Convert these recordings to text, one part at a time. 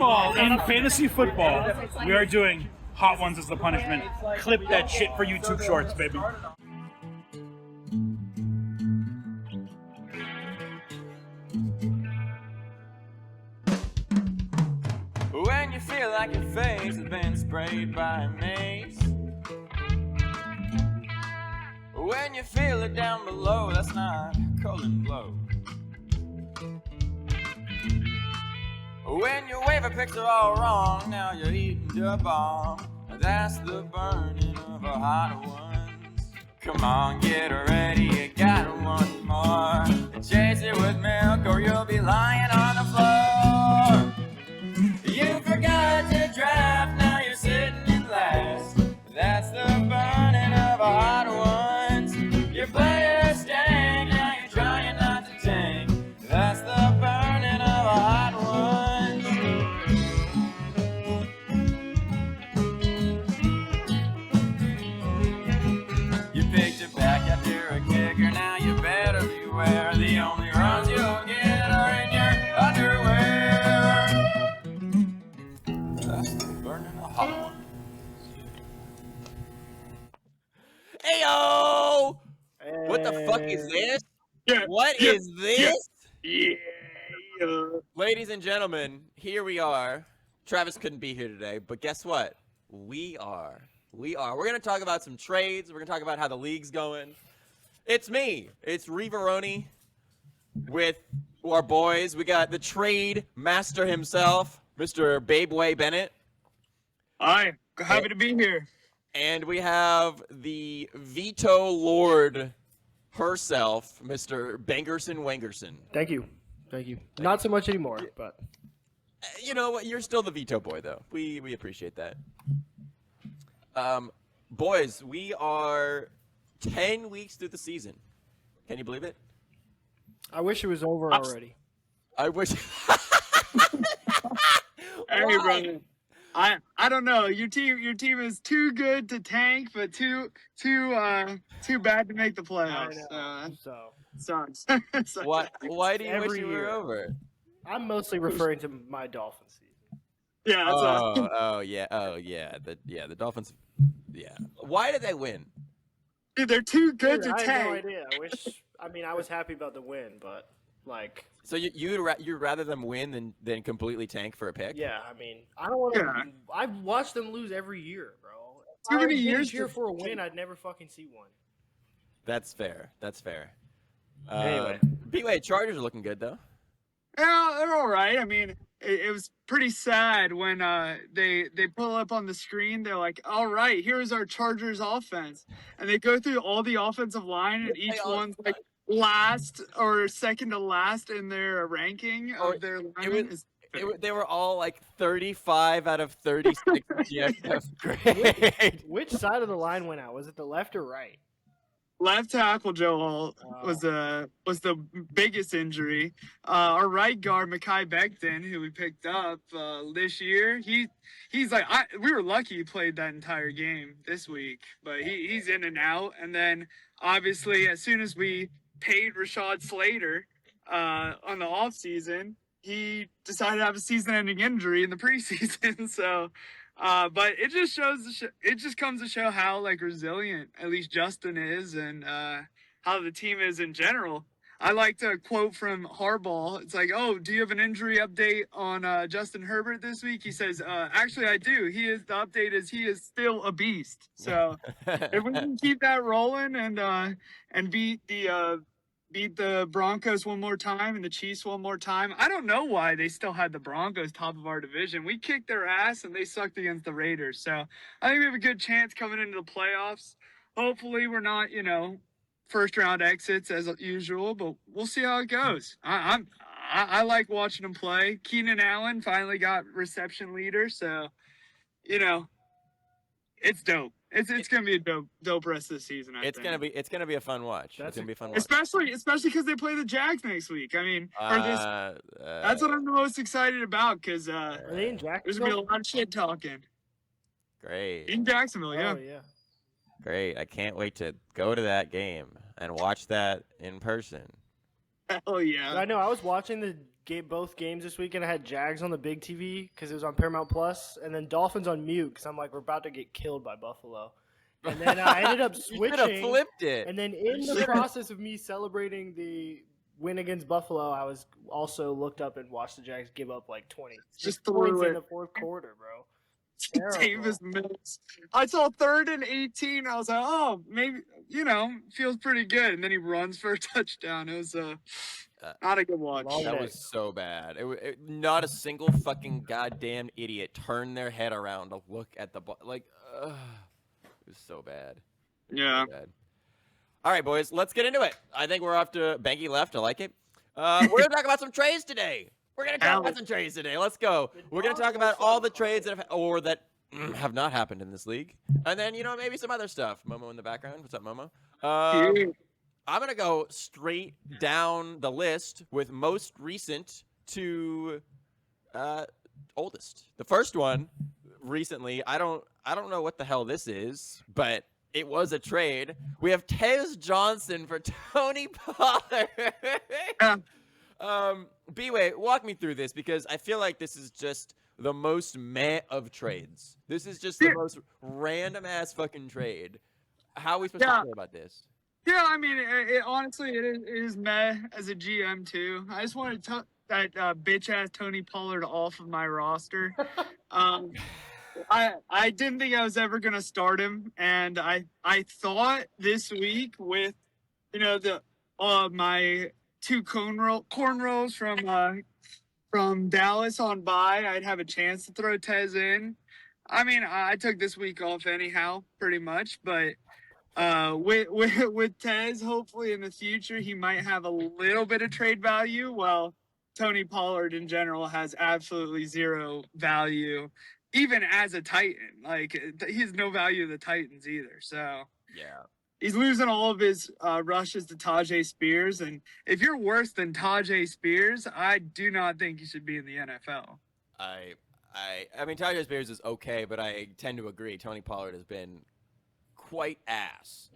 football, in fantasy football, we are doing hot ones as the punishment. Clip that shit for YouTube Shorts, baby. When you feel like your face has been sprayed by a mace. When you feel it down below, that's not colon blow. When your waiver picks are all wrong, now you're eating the bomb. That's the burning of our hot ones. Come on, get ready, you got one more. Chase it with milk or you'll be lying on the floor. You forgot to draft, now you're sitting in last. That's the burning of our hot ones. Your players stank, now you're trying not to tank. That's the burning of our hot ones. You picked it back after a kicker, now you better beware. The only runs you'll get are in your underwear. That's the burning of hot ones. Heyo! What the fuck is this? What is this? Yeah. Ladies and gentlemen, here we are. Travis couldn't be here today, but guess what? We are. We're going to talk about some trades. We're going to talk about how the league's going. It's me. It's Riveroni with our boys. We got the trade master himself, Mr. Bway Bennett. Hi, happy to be here. And we have the veto lord herself, Mr. Bangerson Wangerson. Thank you. Not so much anymore, but You know what? You're still the veto boy, though. We appreciate that. Boys, we are 10 weeks through the season. Can you believe it? I wish it was over already. I wish. Hey, brother. I don't know. Your team is too good to tank, but too bad to make the playoffs. So Sucks. Why do you wish Every you were year. over? I'm mostly referring to my Dolphins season. Yeah, The Dolphins. Yeah. Why did they win? dude, they're too good Dude, to I have no tank. idea. I was happy about the win, but like, So you'd rather them win than completely tank for a pick? yeah, I don't want to. Yeah. I've watched them lose every year, bro. Too many I didn't years cheer to- for a win. I'd never fucking see one. That's fair. Anyway. Bway, Chargers are looking good though. Yeah, they're all right. It was pretty sad when they pull up on the screen. They're like, "All right, here's our Chargers offense," and they go through all the offensive line, and each one's like last or second to last in their ranking of their linemen. They were all like 35 out of 36 GFF grade. Which side of the line went out? Was it the left or right? Left tackle Joe Hall was the biggest injury. Our right guard Mekhi Becton, who we picked up this year, he's like we were lucky he played that entire game this week, but he's in and out. And then obviously as soon as we paid Rashad Slater on the off season, he decided to have a season-ending injury in the preseason. So. But it just it just comes to show how like resilient at least Justin is, and how the team is in general. I like to quote from Harbaugh. It's like, "Oh, do you have an injury update on Justin Herbert this week?" He says, "Actually, I do. The update is he is still a beast." So if we can keep that rolling and beat the Broncos one more time and the Chiefs one more time. I don't know why they still had the Broncos top of our division. We kicked their ass and they sucked against the Raiders. So I think we have a good chance coming into the playoffs. Hopefully we're not, first round exits as usual, but we'll see how it goes. I like watching them play. Keenan Allen finally got reception leader, so it's dope. It's gonna be a dope rest of the season. I think. It's gonna be a fun watch. It's gonna be a fun watch. Especially because they play the Jags next week. That's what I'm the most excited about because Are they in there's gonna be a lot of shit talking Great. in Jacksonville. Yeah. Oh yeah. Great. I can't wait to go to that game and watch that in person. Hell yeah. I know. I was watching both games this weekend. I had Jags on the big TV because it was on Paramount Plus, and then Dolphins on mute because I'm like, we're about to get killed by Buffalo. And then I ended up You should have switching. flipped it. And then in the process of me celebrating the win against Buffalo, I was also looked up and watched the Jags give up like 20. Just points threw in it. the fourth quarter, bro. Davis Mills. I saw 3rd and 18. I was like, oh, maybe, feels pretty good. And then he runs for a touchdown. It was not a good watch. That was so bad. Not a single fucking goddamn idiot turned their head around to look at the ball. Like, it was so bad. Yeah. So bad. All right, boys, let's get into it. I think we're off to Banky left. I like it. We're going to talk about some trades today. We're going to talk about some trades today. Let's go. We're going to talk about all the trades that have not happened in this league. And then, maybe some other stuff. Momo in the background. What's up, Momo? I'm going to go straight down the list with most recent to oldest. The first one recently, I don't know what the hell this is, but it was a trade. We have Tez Johnson for Tony Pollard. Bway, walk me through this because I feel like this is just the most meh of trades. This is just the most random ass fucking trade. How are we supposed to feel about this? Yeah, I mean, honestly, it is meh as a GM too. I just wanted to that bitch ass Tony Pollard off of my roster. I didn't think I was ever gonna start him, and I thought this week with my 2 cornrows from Dallas on bye, I'd have a chance to throw Tez in. I mean, I took this week off anyhow, pretty much, but with Tez, hopefully in the future he might have a little bit of trade value, while Tony Pollard in general has absolutely zero value, even as a Titan. Like, he has no value to the Titans either. So yeah. He's losing all of his rushes to Tajay Spears, and if you're worse than Tajay Spears, I do not think you should be in the NFL. I mean, Tajay Spears is okay, but I tend to agree. Tony Pollard has been quite ass.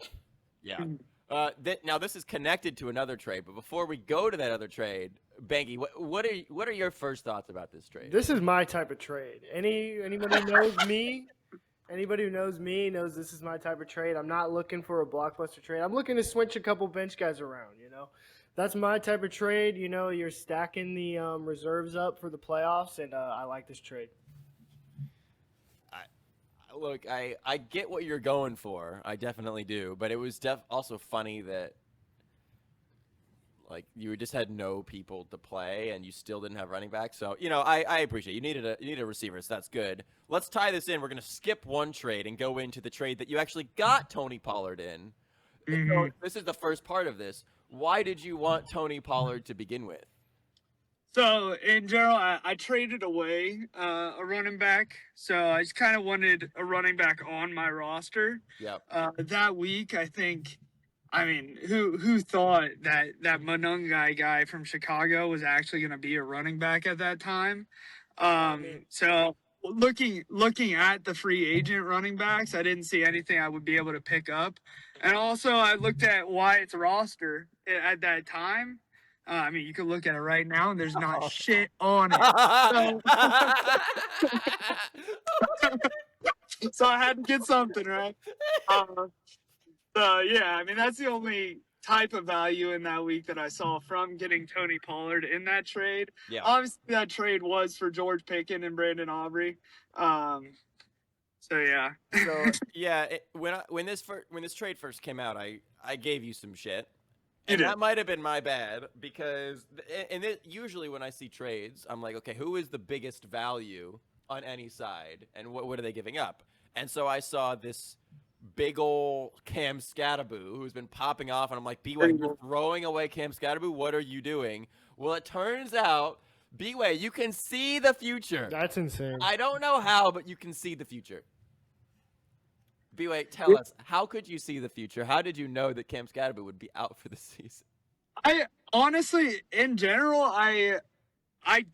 Yeah. Now this is connected to another trade, but before we go to that other trade, Banky, what are your first thoughts about this trade? This is my type of trade. Anybody who knows me. Anybody who knows me knows this is my type of trade. I'm not looking for a blockbuster trade. I'm looking to switch a couple bench guys around, That's my type of trade. You're stacking the reserves up for the playoffs, and I like this trade. Look, I get what you're going for. I definitely do. But it was also funny that you just had no people to play and you still didn't have running back. So, I appreciate it. You needed a receiver, so that's good. Let's tie this in. We're going to skip one trade and go into the trade that you actually got Tony Pollard in. Mm-hmm. So this is the first part of this. Why did you want Tony Pollard to begin with? So, in general, I traded away a running back. So, I just kind of wanted a running back on my roster. Yep. That week, I think, who thought that Monungai guy from Chicago was actually going to be a running back at that time? So, looking at the free agent running backs, I didn't see anything I would be able to pick up. And also, I looked at Wyatt's roster at that time. You can look at it right now, and there's not shit on it. So I had to get something, right? That's the only type of value in that week that I saw from getting Tony Pollard in that trade. Yeah. Obviously, that trade was for George Pickens and Brandon Aubrey. When this trade first came out, I gave you some shit. And that might have been my bad because usually when I see trades, I'm like, okay, who is the biggest value on any side, and what are they giving up? And so I saw this big ol' Cam Scattaboo who's been popping off, and I'm like, Bway, you're throwing away Cam Scattaboo? What are you doing? Well, it turns out, Bway, you can see the future. That's insane. I don't know how, but you can see the future. Bway, tell us, how could you see the future? How did you know that Cam Scatterby would be out for the season? I honestly, in general, I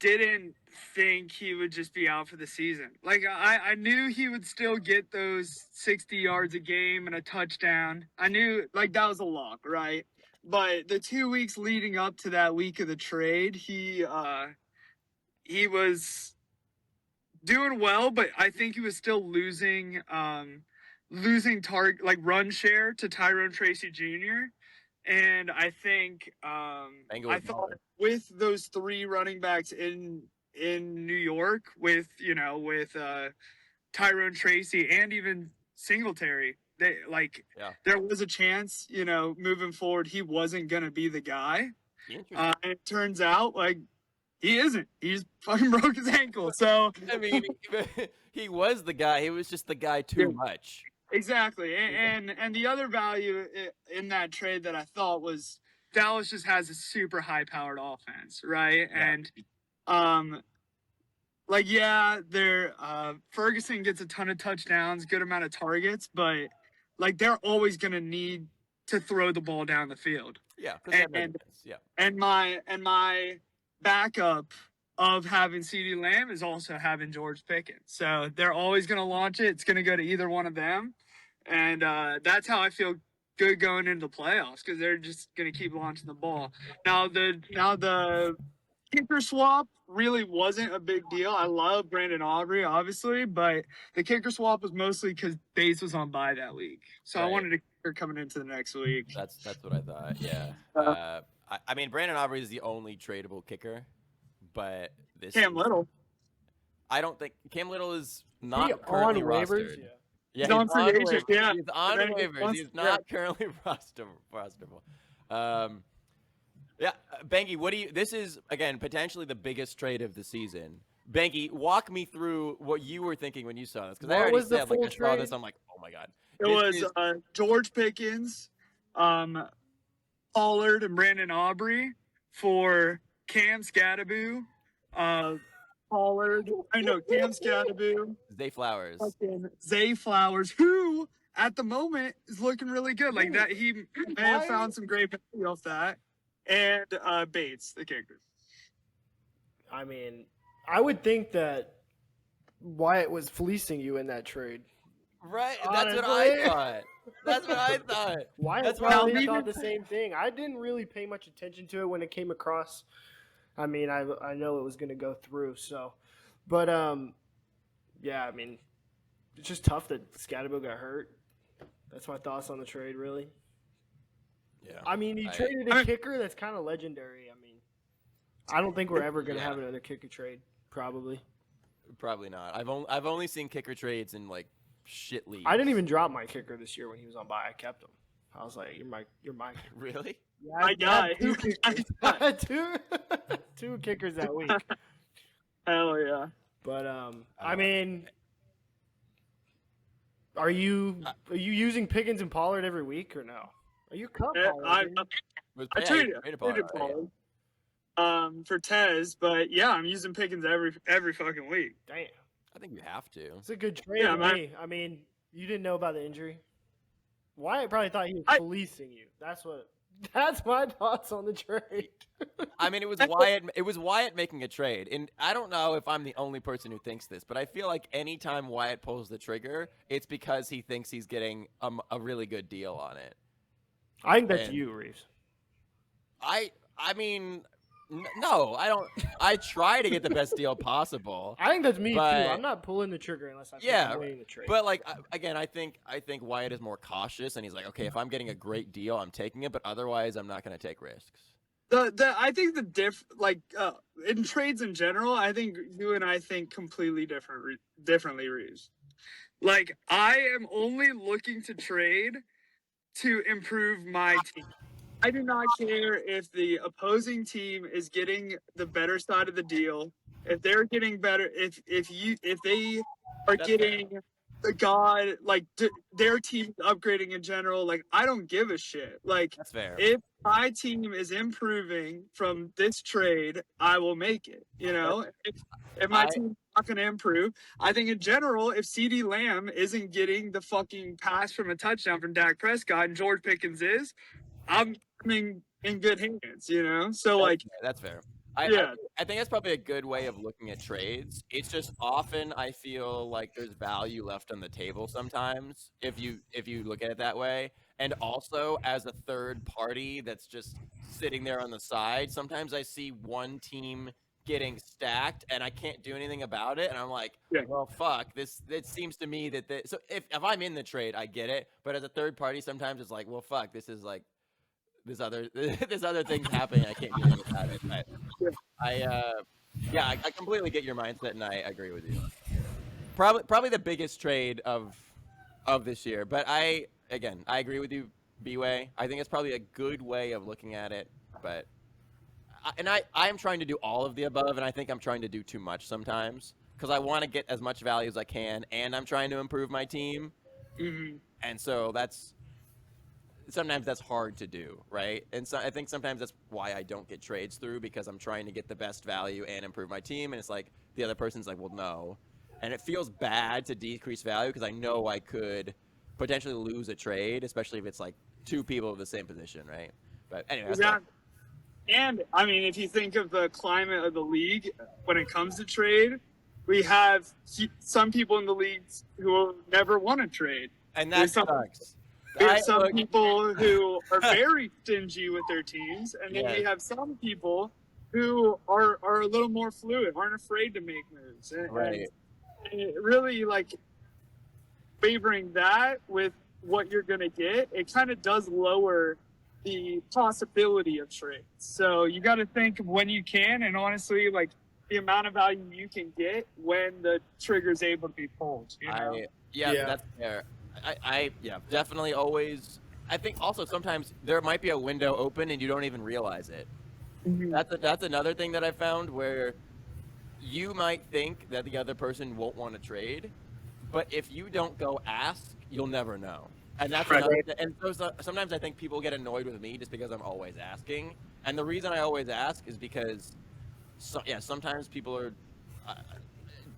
didn't think he would just be out for the season. Like, I knew he would still get those 60 yards a game and a touchdown. I knew, that was a lock, right? But the 2 weeks leading up to that week of the trade, he was doing well, but I think he was still losing target like run share to Tyrone Tracy Jr. And I think Bengal I was thought balling. with those 3 running backs in New York with Tyrone Tracy and even Singletary, they Yeah. there was a chance, moving forward he wasn't gonna be the guy. Interesting. And it turns out like he isn't. He's fucking broke his ankle. So I mean, he was the guy. He was just the guy too much. exactly. And the other value in that trade that I thought was Dallas just has a super high powered offense, right? Yeah. And they're Ferguson gets a ton of touchdowns, good amount of targets, but like they're always gonna need to throw the ball down the field. Yeah. 'Cause they have no And defense. Yeah. and my backup of having CeeDee Lamb is also having George Pickens. So they're always going to launch it. It's going to go to either one of them. And that's how I feel good going into the playoffs because they're just going to keep launching the ball. Now the kicker swap really wasn't a big deal. I love Brandon Aubrey, obviously, but the kicker swap was mostly because Bates was on bye that week. So I Right. wanted a kicker coming into the next week. That's what I thought. Yeah. I mean, Brandon Aubrey is the only tradable kicker, but this Cam Little. I don't think Cam Little is He not on currently waivers. rostered. Yeah. Yeah, He's on free agent, waivers. yeah. He's on And then waivers. once- He's not currently rosterable. Yeah, Bengi, what do you? This is again potentially the biggest trade of the season. Bengi, walk me through what you were thinking when you saw this, because I What already was the said like I full saw this, trade? I'm like, oh my god. It This was is- George Pickens, Pollard, and Brandon Aubrey for Cam Scattaboo, Pollard. Cam Scattaboo, Zay Flowers. fucking Zay Flowers, who at the moment is looking really good. Like that, he may have found some great value off that, and Bates, the kicker. I mean, I would think that Wyatt was fleecing you in that trade. Right, that's what I Honestly. thought. That's what I thought. Wyatt That's why probably I'm thought even- the same thing. I didn't really pay much attention to it when it came across. I mean, I know it was going to go through, so. But, yeah, I mean, it's just tough that Scatterbo got hurt. That's my thoughts on the trade, really. Yeah. I mean, he traded a kicker that's kind of legendary. I mean, I don't think we're ever going to have another kicker trade, probably. Probably not. I've only seen kicker trades in like shit leagues. I didn't even drop my kicker this year when he was on bye. I kept him. I was like, you're my kicker. Really? Yeah, My guy. two kickers. I had two kickers that week. Hell yeah. But I mean, are you using Pickens and Pollard every week or no? Are you cut Yeah, Pollard? dude? I traded Pollard, Pollard, for Tez, but yeah, I'm using Pickens every fucking week. Damn, I think you have to. it's a good trade. Yeah, to man. me. I mean, you didn't know about the injury. Wyatt probably thought he was fleecing you. That's my thoughts on the trade. I mean, it was Wyatt. It was Wyatt making a trade, and I don't know if I'm the only person who thinks this, but I feel like anytime Wyatt pulls the trigger, it's because he thinks he's getting a really good deal on it. I think that's And- you, Reeves. I mean, no, I don't. I try to get the best deal possible. I think that's me But- too. I'm not pulling the trigger unless I feel Yeah, I'm winning the trade. But like again, I think Wyatt is more cautious, and he's like, okay, if I'm getting a great deal, I'm taking it, but otherwise, I'm not going to take risks. I think in trades in general, I think you and I think completely differently, Reeves. Like I am only looking to trade to improve my team. I do not care if the opposing team is getting the better side of the deal. If they're getting better, if they are That's getting the god, like their team upgrading in general, like I don't give a shit. Like That's fair. if my team is improving from this trade, I will make it. You know, if my team's not going to improve, I think in general, if CeeDee Lamb isn't getting the fucking pass from a touchdown from Dak Prescott and George Pickens is, I'm in good hands. You know, so like That's fair. Yeah. I think that's probably a good way of looking at trades. It's just often I feel like there's value left on the table sometimes if you look at it that way. And also, as a third party that's just sitting there on the side, sometimes I see one team getting stacked and I can't do anything about it. And I'm like, Yeah. well, fuck. It seems to me that so if I'm in the trade, I get it. But as a third party, sometimes it's like, well, fuck. This is like this other this other thing's happening. I can't do anything about it. But I completely get your mindset, and I agree with you. Probably the biggest trade of this year. But I agree with you, Bway. I think it's probably a good way of looking at it. But I am trying to do all of the above, and I think I'm trying to do too much sometimes because I want to get as much value as I can, and I'm trying to improve my team. Mm-hmm. And so sometimes that's hard to do, right? And so I think sometimes that's why I don't get trades through, because I'm trying to get the best value and improve my team, and it's like the other person's like, well, no. And it feels bad to decrease value because I know I could potentially lose a trade, especially if it's like two people of the same position, right? But anyway, Exactly. And I mean, if you think of the climate of the league when it comes to trade, we have some people in the leagues who will never want to trade. and that sucks. We have some people who are very stingy with their teams, and then we have some people who are a little more fluid, aren't afraid to make moves. And it really, like, favoring that with what you're going to get, it kind of does lower the possibility of trades. So you got to think of when you can, and honestly, like, the amount of value you can get when the trigger's able to be pulled. You know? That's fair. I definitely always. I think also sometimes there might be a window open and you don't even realize it. Mm-hmm. That's another thing that I found where you might think that the other person won't want to trade, but if you don't go ask, you'll never know. And that's another. And so sometimes I think people get annoyed with me just because I'm always asking. And the reason I always ask is because, sometimes people are.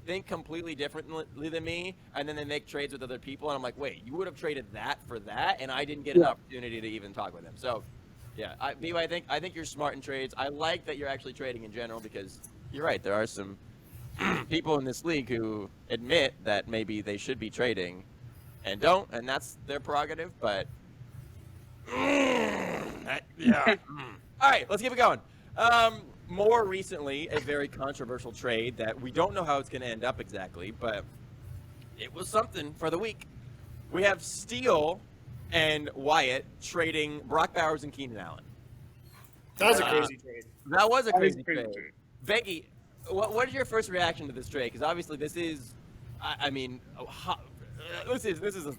Think completely differently than me, and then they make trades with other people, and I'm like, wait, you would have traded that for that, and I didn't get an opportunity to even talk with them. So, Bway, I think you're smart in trades. I like that you're actually trading in general because you're right. There are some people in this league who admit that maybe they should be trading and don't, and that's their prerogative. But all right, let's keep it going. More recently, a very controversial trade that we don't know how it's going to end up exactly, but it was something for the week. We have Steele and Wyatt trading Brock Bowers and Keenan Allen. That was a crazy trade. That was a crazy trade. Veggie, what is your first reaction to this trade? Because obviously this is,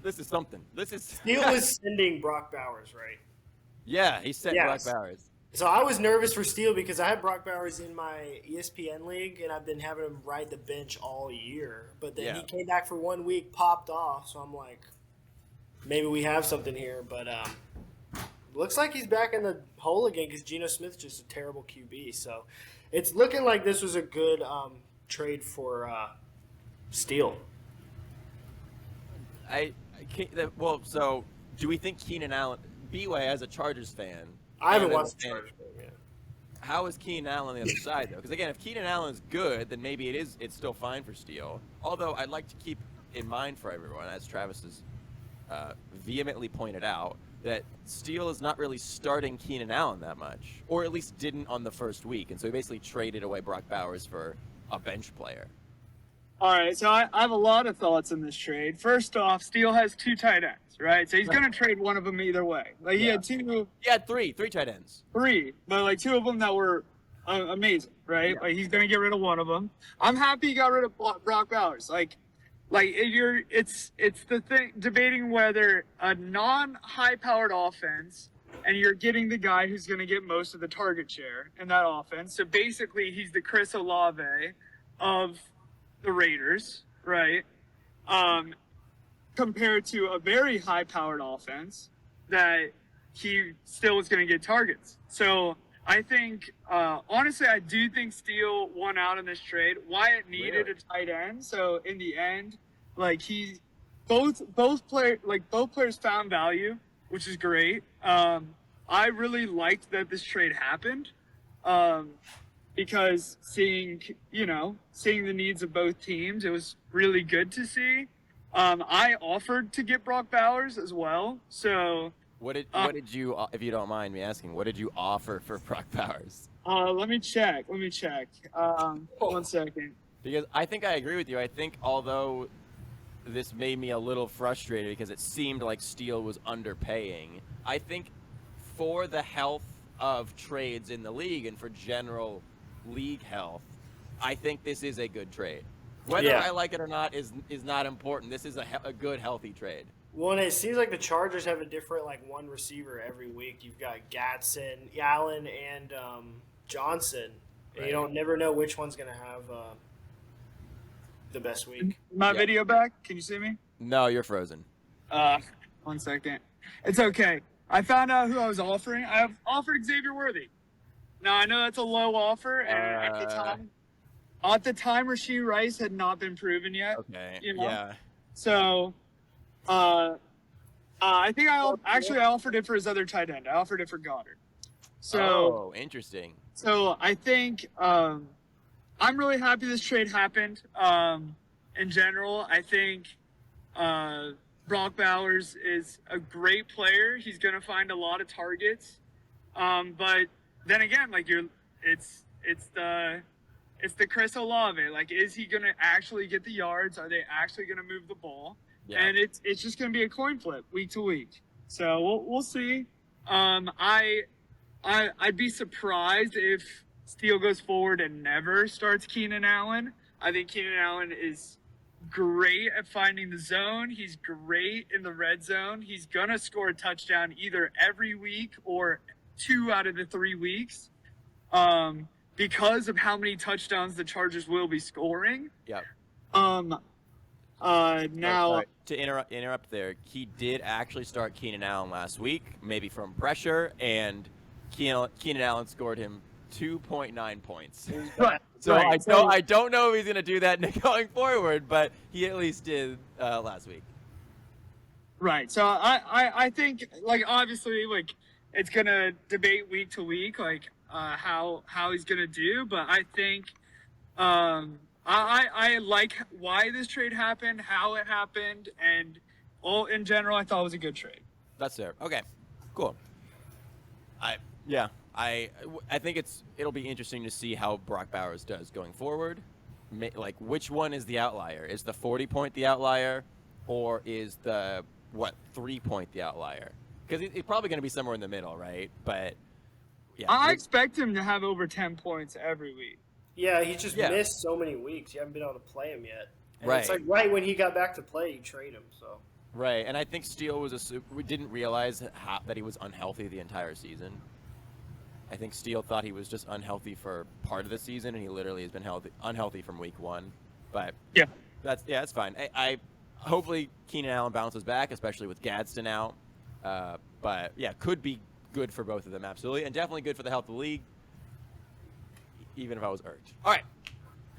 this is something. Steele is sending Brock Bowers, right? Yeah, he sent Brock Bowers. So I was nervous for Steele because I had Brock Bowers in my ESPN league, and I've been having him ride the bench all year. But then he came back for 1 week, popped off. So I'm like, maybe we have something here. But looks like he's back in the hole again because Geno Smith's just a terrible QB. So it's looking like this was a good trade for Steele. So do we think Keenan Allen, Bway as a Chargers fan? I haven't watched the Chargers game yet. How is Keenan Allen on the other side, though? Because, again, if Keenan Allen is good, then maybe it's still fine for Steele. Although I'd like to keep in mind for everyone, as Travis has vehemently pointed out, that Steele is not really starting Keenan Allen that much, or at least didn't on the first week. And so he basically traded away Brock Bowers for a bench player. All right, so I have a lot of thoughts in this trade. First off, Steele has 2 tight ends, right? So he's going to trade one of them either way. Like he had 2. He had three tight ends. 3, but like 2 of them that were amazing, right? Yeah. Like he's going to get rid of one of them. I'm happy he got rid of Brock Bowers. Like it's the thing debating whether a non-high-powered offense and you're getting the guy who's going to get most of the target share in that offense. So basically, he's the Chris Olave of the Raiders, right? Compared to a very high-powered offense that he still was going to get targets. So I think, honestly, I do think Steele won out in this trade. Wyatt needed a tight end, so in the end, like both players found value, which is great. I really liked that this trade happened. Because seeing the needs of both teams, it was really good to see. I offered to get Brock Bowers as well. So What did you, if you don't mind me asking, what did you offer for Brock Bowers? Let me check. 1 second. Because I think I agree with you. I think although this made me a little frustrated because it seemed like Steele was underpaying, I think for the health of trades in the league and for general league health, I think this is a good trade. Whether I like it or not is not important. This is a good, healthy trade. Well, and it seems like the Chargers have a different, one receiver every week. You've got Gatson, Allen, and Johnson. And Right. you don't never know which one's going to have the best week. My video back? Can you see me? No, you're frozen. 1 second. It's okay. I found out who I was offering. I have offered Xavier Worthy. Now, I know that's a low offer, and at the time, Rashee Rice had not been proven yet. Okay. You know? Yeah. So, I think I offered it for his other tight end. I offered it for Goddard. So, interesting. So I think I'm really happy this trade happened. In general, I think Brock Bowers is a great player. He's going to find a lot of targets. But then again, it's the Chris Olave. Is he going to actually get the yards? Are they actually going to move the ball? Yeah. And it's just going to be a coin flip week to week. So we'll see. I'd be surprised if Steele goes forward and never starts Keenan Allen. I think Keenan Allen is great at finding the zone. He's great in the red zone. He's going to score a touchdown either every week or 2 out of the 3 weeks because of how many touchdowns the Chargers will be scoring. Yep. Now to interrupt there, he did actually start Keenan Allen last week, maybe from pressure, and Keenan Allen scored him 2.9 points. Right. So right. I don't know if he's going to do that going forward, but he at least did last week. Right. So I think obviously it's gonna debate week to week how he's gonna do, but I think I like why this trade happened, how it happened, and all in general I thought it was a good trade. That's fair. Okay. Cool. I think it'll be interesting to see how Brock Bowers does going forward. Which one is the outlier? Is the 40-point the outlier, or is the 3-point the outlier? Because it's probably going to be somewhere in the middle, right? But yeah, I expect him to have over 10 points every week. Yeah, he just missed so many weeks. You haven't been able to play him yet. And Right. It's right when he got back to play, you trade him. So. Right, and I think Steele we didn't realize that he was unhealthy the entire season. I think Steele thought he was just unhealthy for part of the season, and he literally has been unhealthy from week 1. But that's fine. I hopefully Keenan Allen bounces back, especially with Gadsden out. But yeah, could be good for both of them, absolutely, and definitely good for the health of the league. Even if I was urged. All right,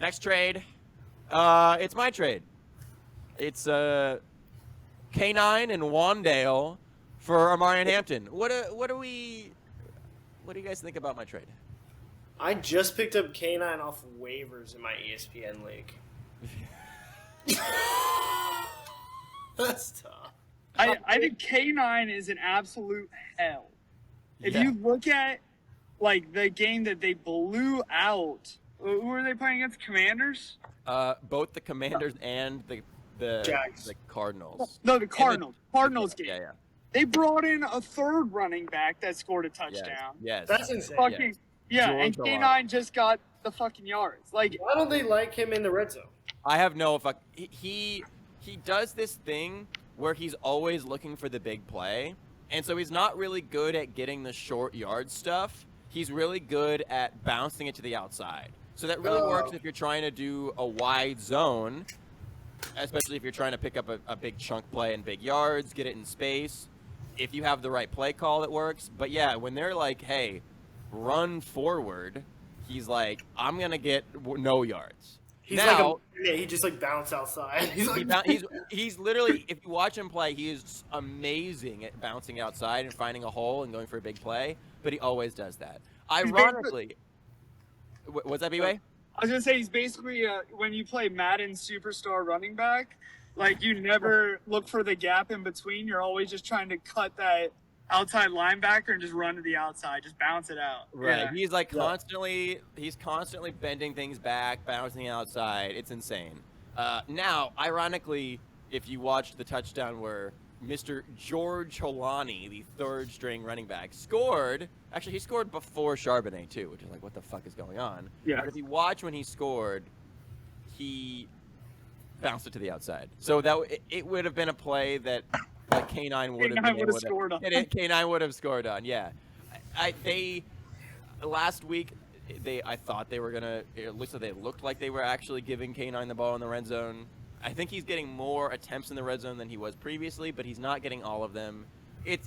next trade. It's my trade. It's K9 and Wandale for Amarian Hampton. What do you guys think about my trade? I just picked up K9 off waivers in my ESPN league. That's tough. I think K9 is an absolute hell. If you look at the game that they blew out, who were they playing against? Commanders? Both the Commanders and the Jags. the Cardinals. No, the Cardinals. Cardinals game. Yeah. They brought in a third running back that scored a touchdown. Yes. That's insane. Fucking, and George K9 just got the fucking yards. Why don't they like him in the red zone? I have no fuck. He does this thing where he's always looking for the big play, and so he's not really good at getting the short yard stuff. He's really good at bouncing it to the outside. So that really works if you're trying to do a wide zone, especially if you're trying to pick up a big chunk play and big yards, get it in space. If you have the right play call, it works. But yeah, when they're like, hey, run forward, he's like, I'm going to get no yards. He's now, he just bounce outside. He's literally, if you watch him play, he is amazing at bouncing outside and finding a hole and going for a big play, but he always does that. Ironically, what's that, Bway? I was going to say, he's basically, when you play Madden Superstar running back, you never look for the gap in between. You're always just trying to cut that outside linebacker and just run to the outside, just bounce it out. Right. Yeah. He's like he's constantly bending things back, bouncing outside. It's insane. Now, ironically, if you watched the touchdown where Mr. George Holani, the third string running back, scored. Actually, he scored before Charbonnet too, which is like, what the fuck is going on? Yeah. But if you watch when he scored, he bounced it to the outside. So it would have been a play that like K9 would have been able to scored on. K9 would have scored on. Yeah. They last week I thought they were gonna. At least they looked like they were actually giving K9 the ball in the red zone. I think he's getting more attempts in the red zone than he was previously, but he's not getting all of them.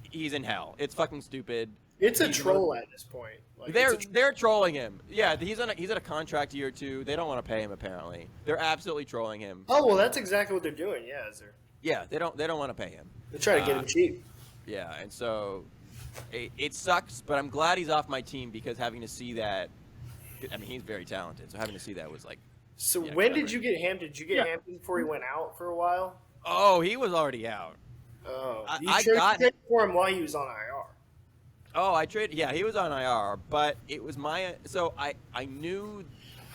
He's in hell. It's fucking stupid. It's a troll at this point. Like, They're trolling him. Yeah, he's at a contract year 2. They don't want to pay him apparently. They're absolutely trolling him. Oh well, that's exactly what they're doing. Yeah, Yeah, they don't want to pay him. they're trying to get him cheap. Yeah, and so it sucks, but I'm glad he's off my team because having to see that. I mean, he's very talented, so having to see that was like. So yeah, when whatever. did you get Hampton? Did you get Hampton before he went out for a while? Oh, he was already out. Oh, I you got traded for him while he was on IR. Oh, I traded. Yeah, he was on IR, but it was my. So I knew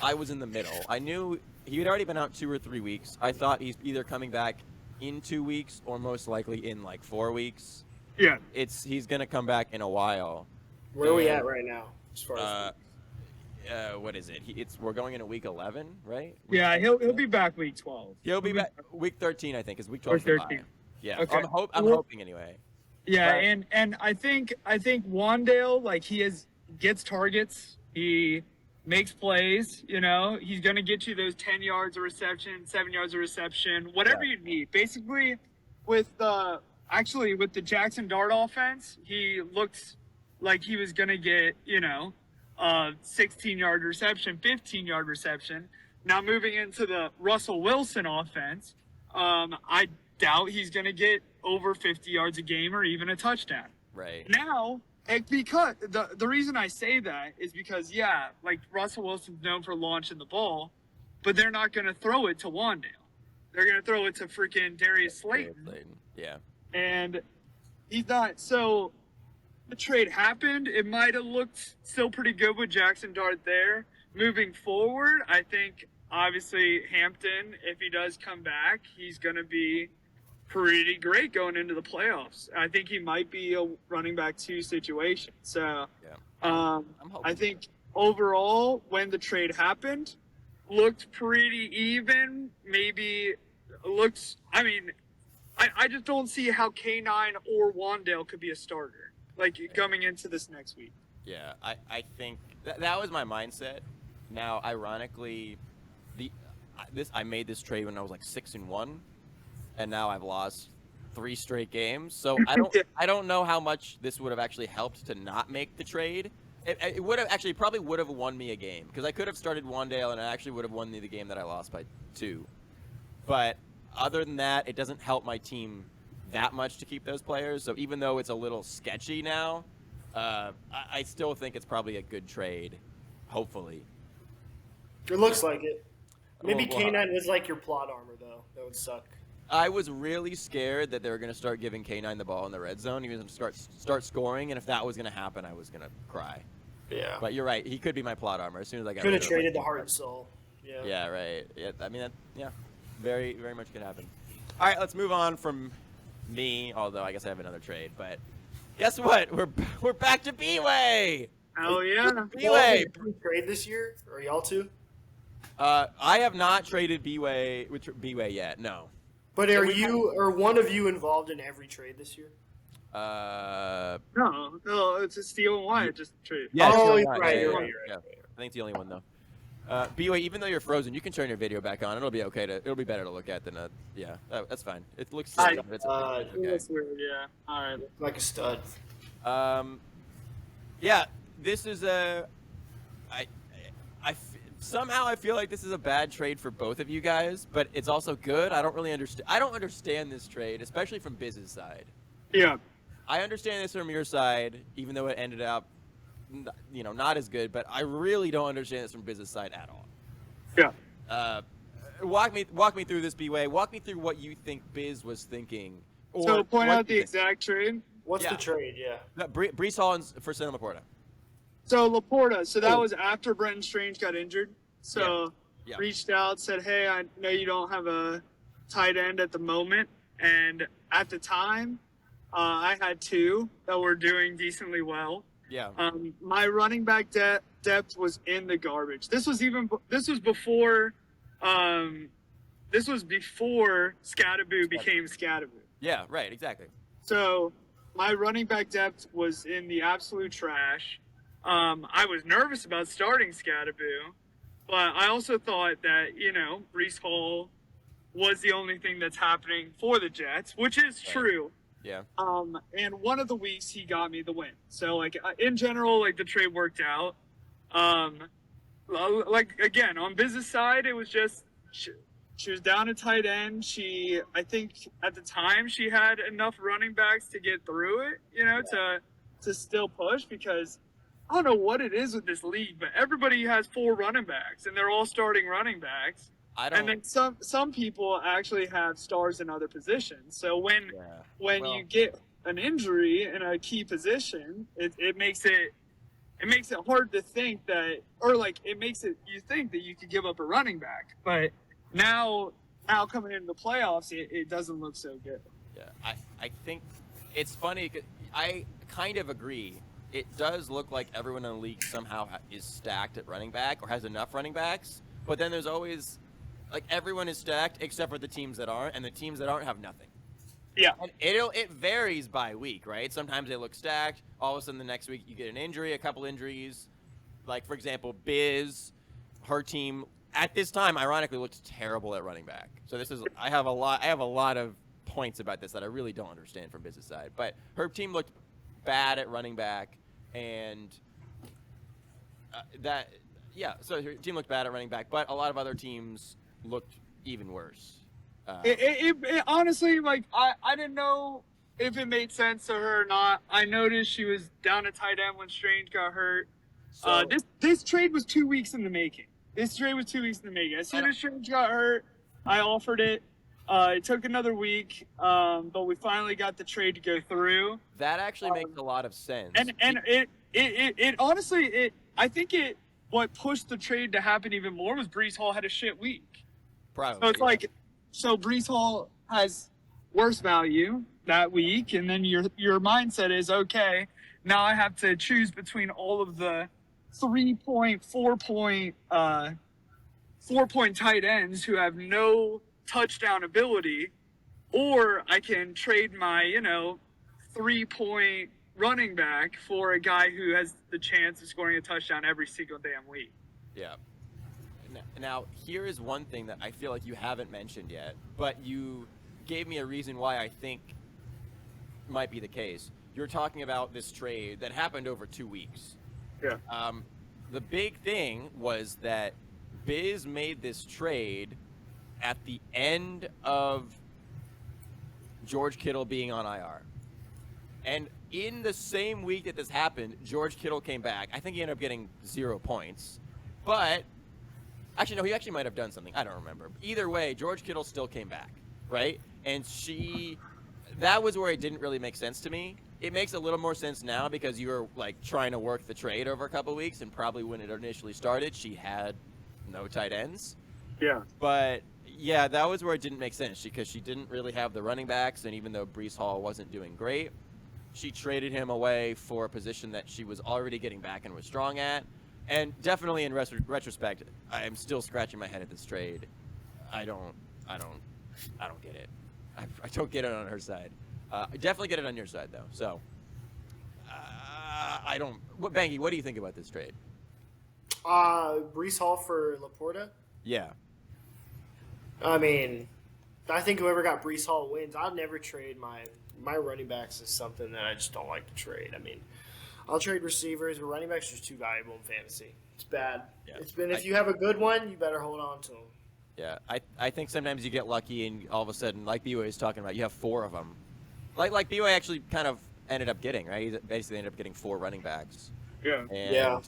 I was in the middle. I knew he had already been out 2 or 3 weeks. I thought he's either coming back in 2 weeks or most likely in like 4 weeks. Yeah. He's gonna come back in a while. Where are we at right now? As far as What is it? We're going into week 11, right? Yeah, he'll be back week 12. He'll be back week 13, I think, is week 12. Or 13. Yeah, Okay. I'm hoping anyway. Yeah, But- and I think Wandale, like, gets targets, he makes plays, you know, he's gonna get you those 10 yards of reception, 7 yards of reception, whatever you need. Basically, with the Jackson Dart offense, he looked like he was gonna get, 16-yard reception, 15-yard reception. Now moving into the Russell Wilson offense, I doubt he's gonna get over 50 yards a game or even a touchdown. Right. Now, because the reason I say that is because, yeah, like Russell Wilson's known for launching the ball, but they're not going to throw it to Wandale. They're going to throw it to freaking Darius Slayton. Yeah. And he's not. So the trade happened. It might have looked still pretty good with Jackson Dart there. Moving forward, I think, obviously, Hampton, if he does come back, he's going to be pretty great going into the playoffs. I think he might be a running back 2 situation. So, I think overall, when the trade happened, looked pretty even. Maybe looks. I mean, I just don't see how K9 or Wandale could be a starter like coming into this next week. Yeah, I think that was my mindset. Now, ironically, I made this trade when I was like 6-1. And now I've lost 3 straight games. So I don't know how much this would have actually helped to not make the trade. It would have actually probably would have won me a game because I could have started Wandale and it actually would have won me the game that I lost by 2. But other than that, it doesn't help my team that much to keep those players. So even though it's a little sketchy now, I still think it's probably a good trade. Hopefully. It looks like it. Maybe Well, K9 was like your plot armor though. That would suck. I was really scared that they were going to start giving K9 the ball in the red zone. He was going to start scoring, and if that was going to happen, I was going to cry. Yeah. But you're right. He could be my plot armor as soon as I got Could rid have of him. traded the heart and soul. Yeah. Yeah, right. Yeah, I mean, very, very much could happen. All right, let's move on from me, although I guess I have another trade. But guess what? We're back to Bway. Oh yeah. Bway. Did you trade this year, or y'all two? I have not traded Bway yet. No. But are you or one of you involved in every trade this year? No, it's a steal and why just trade. Yeah, Oh, it's you're not- right, yeah, you're yeah, right, yeah. I think it's the only one though. Bway, even though you're frozen, you can turn your video back on. It'll be okay it'll be better to look at than yeah. That's fine. It looks silly, but it's okay. That's weird. Yeah. All right. Like a stud. Yeah, this is somehow I feel like this is a bad trade for both of you guys, but it's also good. I don't understand this trade, especially from Biz's side. Yeah. I understand this from your side, even though it ended up, not as good. But I really don't understand this from Biz's side at all. Yeah. Walk me through this, Bway. Walk me through what you think Biz was thinking. So point what out the you think. exact trade. What's Yeah. the trade? Yeah. No, Brees Hall for Sam Laporta. So Laporta, so that was after Brenton Strange got injured. So Yeah. reached out, said, "Hey, I know you don't have a tight end at the moment," and at the time, I had two that were doing decently well. Yeah. My running back depth was in the garbage. This was before Scattaboo became Scattaboo. Yeah. Right. Exactly. So my running back depth was in the absolute trash. I was nervous about starting Scattaboo, but I also thought that, Brees Hall was the only thing that's happening for the Jets, which is true. Yeah. And one of the weeks he got me the win. So in general, the trade worked out. Again, on business side, it was just she was down a tight end. I think at the time she had enough running backs to get through it, to still push, because I don't know what it is with this league, but everybody has 4 running backs and they're all starting running backs. And then some people actually have stars in other positions. So when you get an injury in a key position, it makes it hard to think that, or it makes it, you think that you could give up a running back. But now coming into the playoffs, it doesn't look so good. Yeah. I think it's funny. I kind of agree. It does look like everyone in the league somehow is stacked at running back or has enough running backs. But then there's always, everyone is stacked except for the teams that aren't, and the teams that aren't have nothing. Yeah. And it varies by week, right? Sometimes they look stacked. All of a sudden the next week you get an injury, a couple injuries. Like, for example, Biz, her team at this time ironically looked terrible at running back. So I have a lot of points about this that I really don't understand from Biz's side. But her team looked bad at running back, and so her team looked bad at running back, but a lot of other teams looked even worse. It honestly, I didn't know if it made sense to her or not. I noticed she was down a tight end when Strange got hurt. So, this trade was 2 weeks in the making. As soon as Strange got hurt, I offered it. It took another week, but we finally got the trade to go through. that actually makes a lot of sense. And it honestly, I think what pushed the trade to happen even more was Brees Hall had a shit week. Probably, So it's so Brees Hall has worse value that week, and then your mindset is, okay, now I have to choose between all of the 4-point tight ends who have no touchdown ability, or I can trade my 3-point running back for a guy who has the chance of scoring a touchdown every single damn week. Yeah. Now, here is one thing that I feel like you haven't mentioned yet, but you gave me a reason why I think might be the case. You're talking about this trade that happened over 2 weeks. Yeah. The big thing was that Biz made this trade at the end of George Kittle being on IR. And in the same week that this happened, George Kittle came back. I think he ended up getting 0 points. But, actually, no, he actually might have done something. I don't remember. Either way, George Kittle still came back, right? And that was where it didn't really make sense to me. It makes a little more sense now because you were, trying to work the trade over a couple of weeks, and probably when it initially started, she had no tight ends. Yeah. But, yeah, that was where it didn't make sense because she didn't really have the running backs, and even though Brees Hall wasn't doing great, she traded him away for a position that she was already getting back and was strong at. And definitely in retrospect, I am still scratching my head at this trade. I don't get it. I don't get it on her side. I definitely get it on your side though. So, I don't. Bangy, what do you think about this trade? Brees Hall for Laporta. Yeah. I mean, I think whoever got Brees Hall wins. I'll never trade my running backs is something that I just don't like to trade. I mean, I'll trade receivers, but running backs are just too valuable in fantasy. It's bad. Yeah. It's been, if you have a good one, you better hold on to them. Yeah, I think sometimes you get lucky and all of a sudden, like Bway is talking about, you have 4 of them. Like Bway actually kind of ended up getting, right? He basically ended up getting 4 running backs. Yeah. And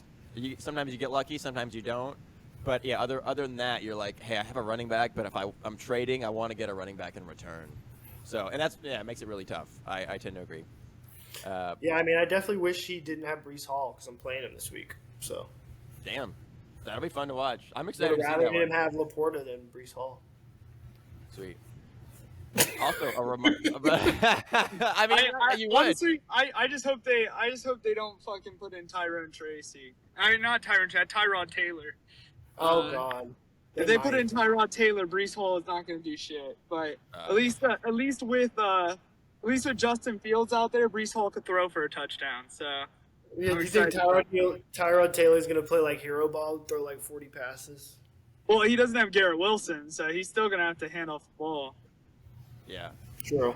sometimes you get lucky, sometimes you don't. But yeah, other than that, you're like, hey, I have a running back, but if I'm trading, I want to get a running back in return. So, and it makes it really tough. I tend to agree. Yeah, I mean, I definitely wish he didn't have Brees Hall because I'm playing him this week. So Damn, that'll be fun to watch. I'm I'd excited to see rather that him one. have Laporta than Brees Hall. Sweet. Also, a reminder. I mean, you would. honestly, I just hope they don't fucking put in Tyrone Tracy. I mean, not Tyrone Tracy, Tyrod Taylor. Oh God. If they put in Tyrod Taylor, Brees Hall is not going to do shit. But Uh, at least with Justin Fields out there, Brees Hall could throw for a touchdown. So Yeah, I'm do you think excited. Tyrod Taylor's gonna play like hero ball, throw like 40 passes? Well, he doesn't have Garrett Wilson, so he's still going to have to hand off the ball. yeah. True.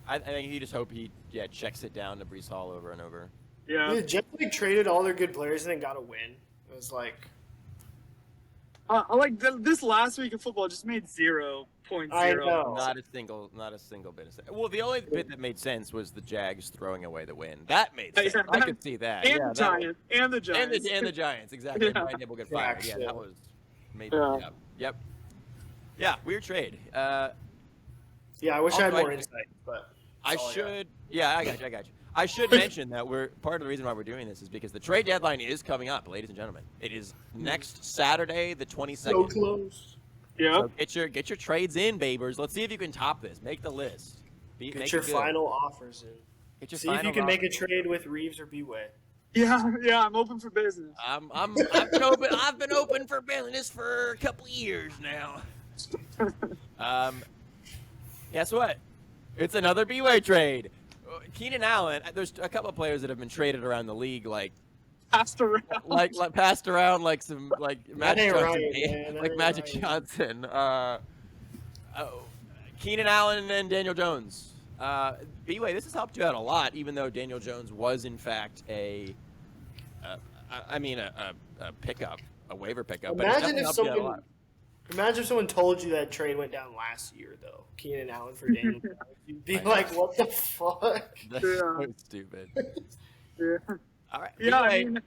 I think he just hope he checks it down to Brees Hall over and over. Yeah. The Jets like traded all their good players and then got a win. It was like I like this last week of football just made 0.0. I know. Not a single bit of sense. Well, the only bit that made sense was the Jags throwing away the win. That made sense. I could see that. And yeah, the Giants. And the Giants. And the Giants, exactly. Yeah. Brian Dable get fired. Yeah, Actually. that was made. Yeah. Yep. Yeah, weird trade. Yeah, I wish I had Also, more insight, but I that's all should. Yeah, I got you. I should mention that part of the reason why we're doing this is because the trade deadline is coming up, ladies and gentlemen. It is next Saturday, the 22nd. so close. Yeah. So get your trades in, babers. Let's see if you can top this. Make the list. Get Make your it good. final offers in. Get your See if final you can make a offers. trade with Reeves or Bway. Yeah, I'm open for business. I've been open. I've been open for business for a couple years now. Guess what? It's another Bway trade. Keenan Allen. There's a couple of players that have been traded around the league, Passed around. like passed around like some Magic ain't Johnson, right, man. That like ain't Magic right. Johnson. Keenan Allen and Daniel Jones. Bway, this has helped you out a lot, even though Daniel Jones was in fact a pickup, a waiver pickup. But it's Imagine definitely if helped you out a someone lot. Imagine if someone told you that trade went down last year, though. Keenan Allen for Daniel Jones. You'd be I know. like, what the fuck? That's Yeah. so stupid. Yeah. All right. Yeah, I Bway, mean-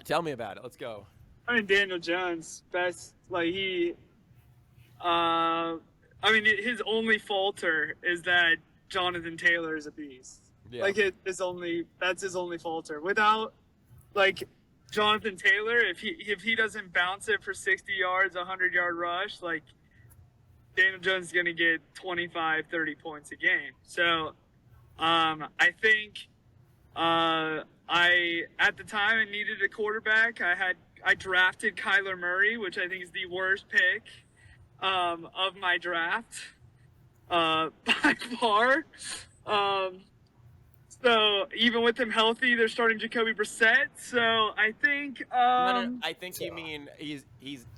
tell me about it. Let's go. I mean, Daniel Jones, best, his only falter is that Jonathan Taylor is a beast. Yeah. That's his only falter. Without, Jonathan Taylor, if he doesn't bounce it for 60 yards, 100-yard rush, Daniel Jones is going to get 25, 30 points a game. So, I think, at the time I needed a quarterback. I drafted Kyler Murray, which I think is the worst pick of my draft by far. So even with him healthy, they're starting Jacoby Brissett. So I think No, I think you mean he's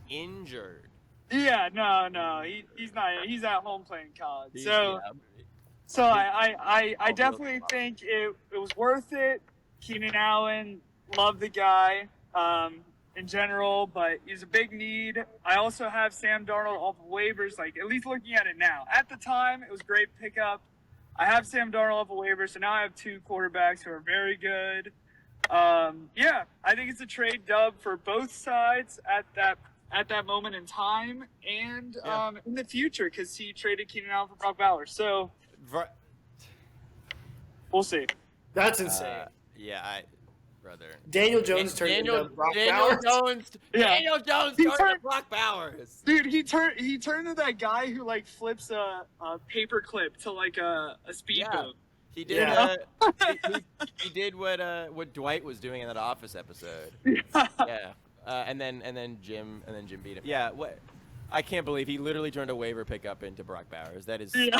injured. yeah, no, he's not. He's at home playing college. Yeah. So I I'll definitely look think it was worth it. Keenan Allen, love the guy in general, but he's a big need. I also have Sam Darnold off of waivers, at least looking at it now. At the time, it was a great pickup. I have Sam Darnold off of waivers, so now I have two quarterbacks who are very good. Yeah, I think it's a trade dub for both sides at that moment in time and in the future because he traded Keenan Allen for Brock Bowers. So we'll see. That's insane. Brother. Daniel Jones turned into Brock Bowers. Yeah. Daniel Jones He turned turned- to Brock Bowers. Dude, he turned into that guy who flips a paper clip to a speedboat. Yeah. He did. Yeah. He did what Dwight was doing in that Office episode. Yeah. Yeah. And then Jim beat him. Yeah. What? I can't believe he literally turned a waiver pickup into Brock Bowers. That is. Yeah.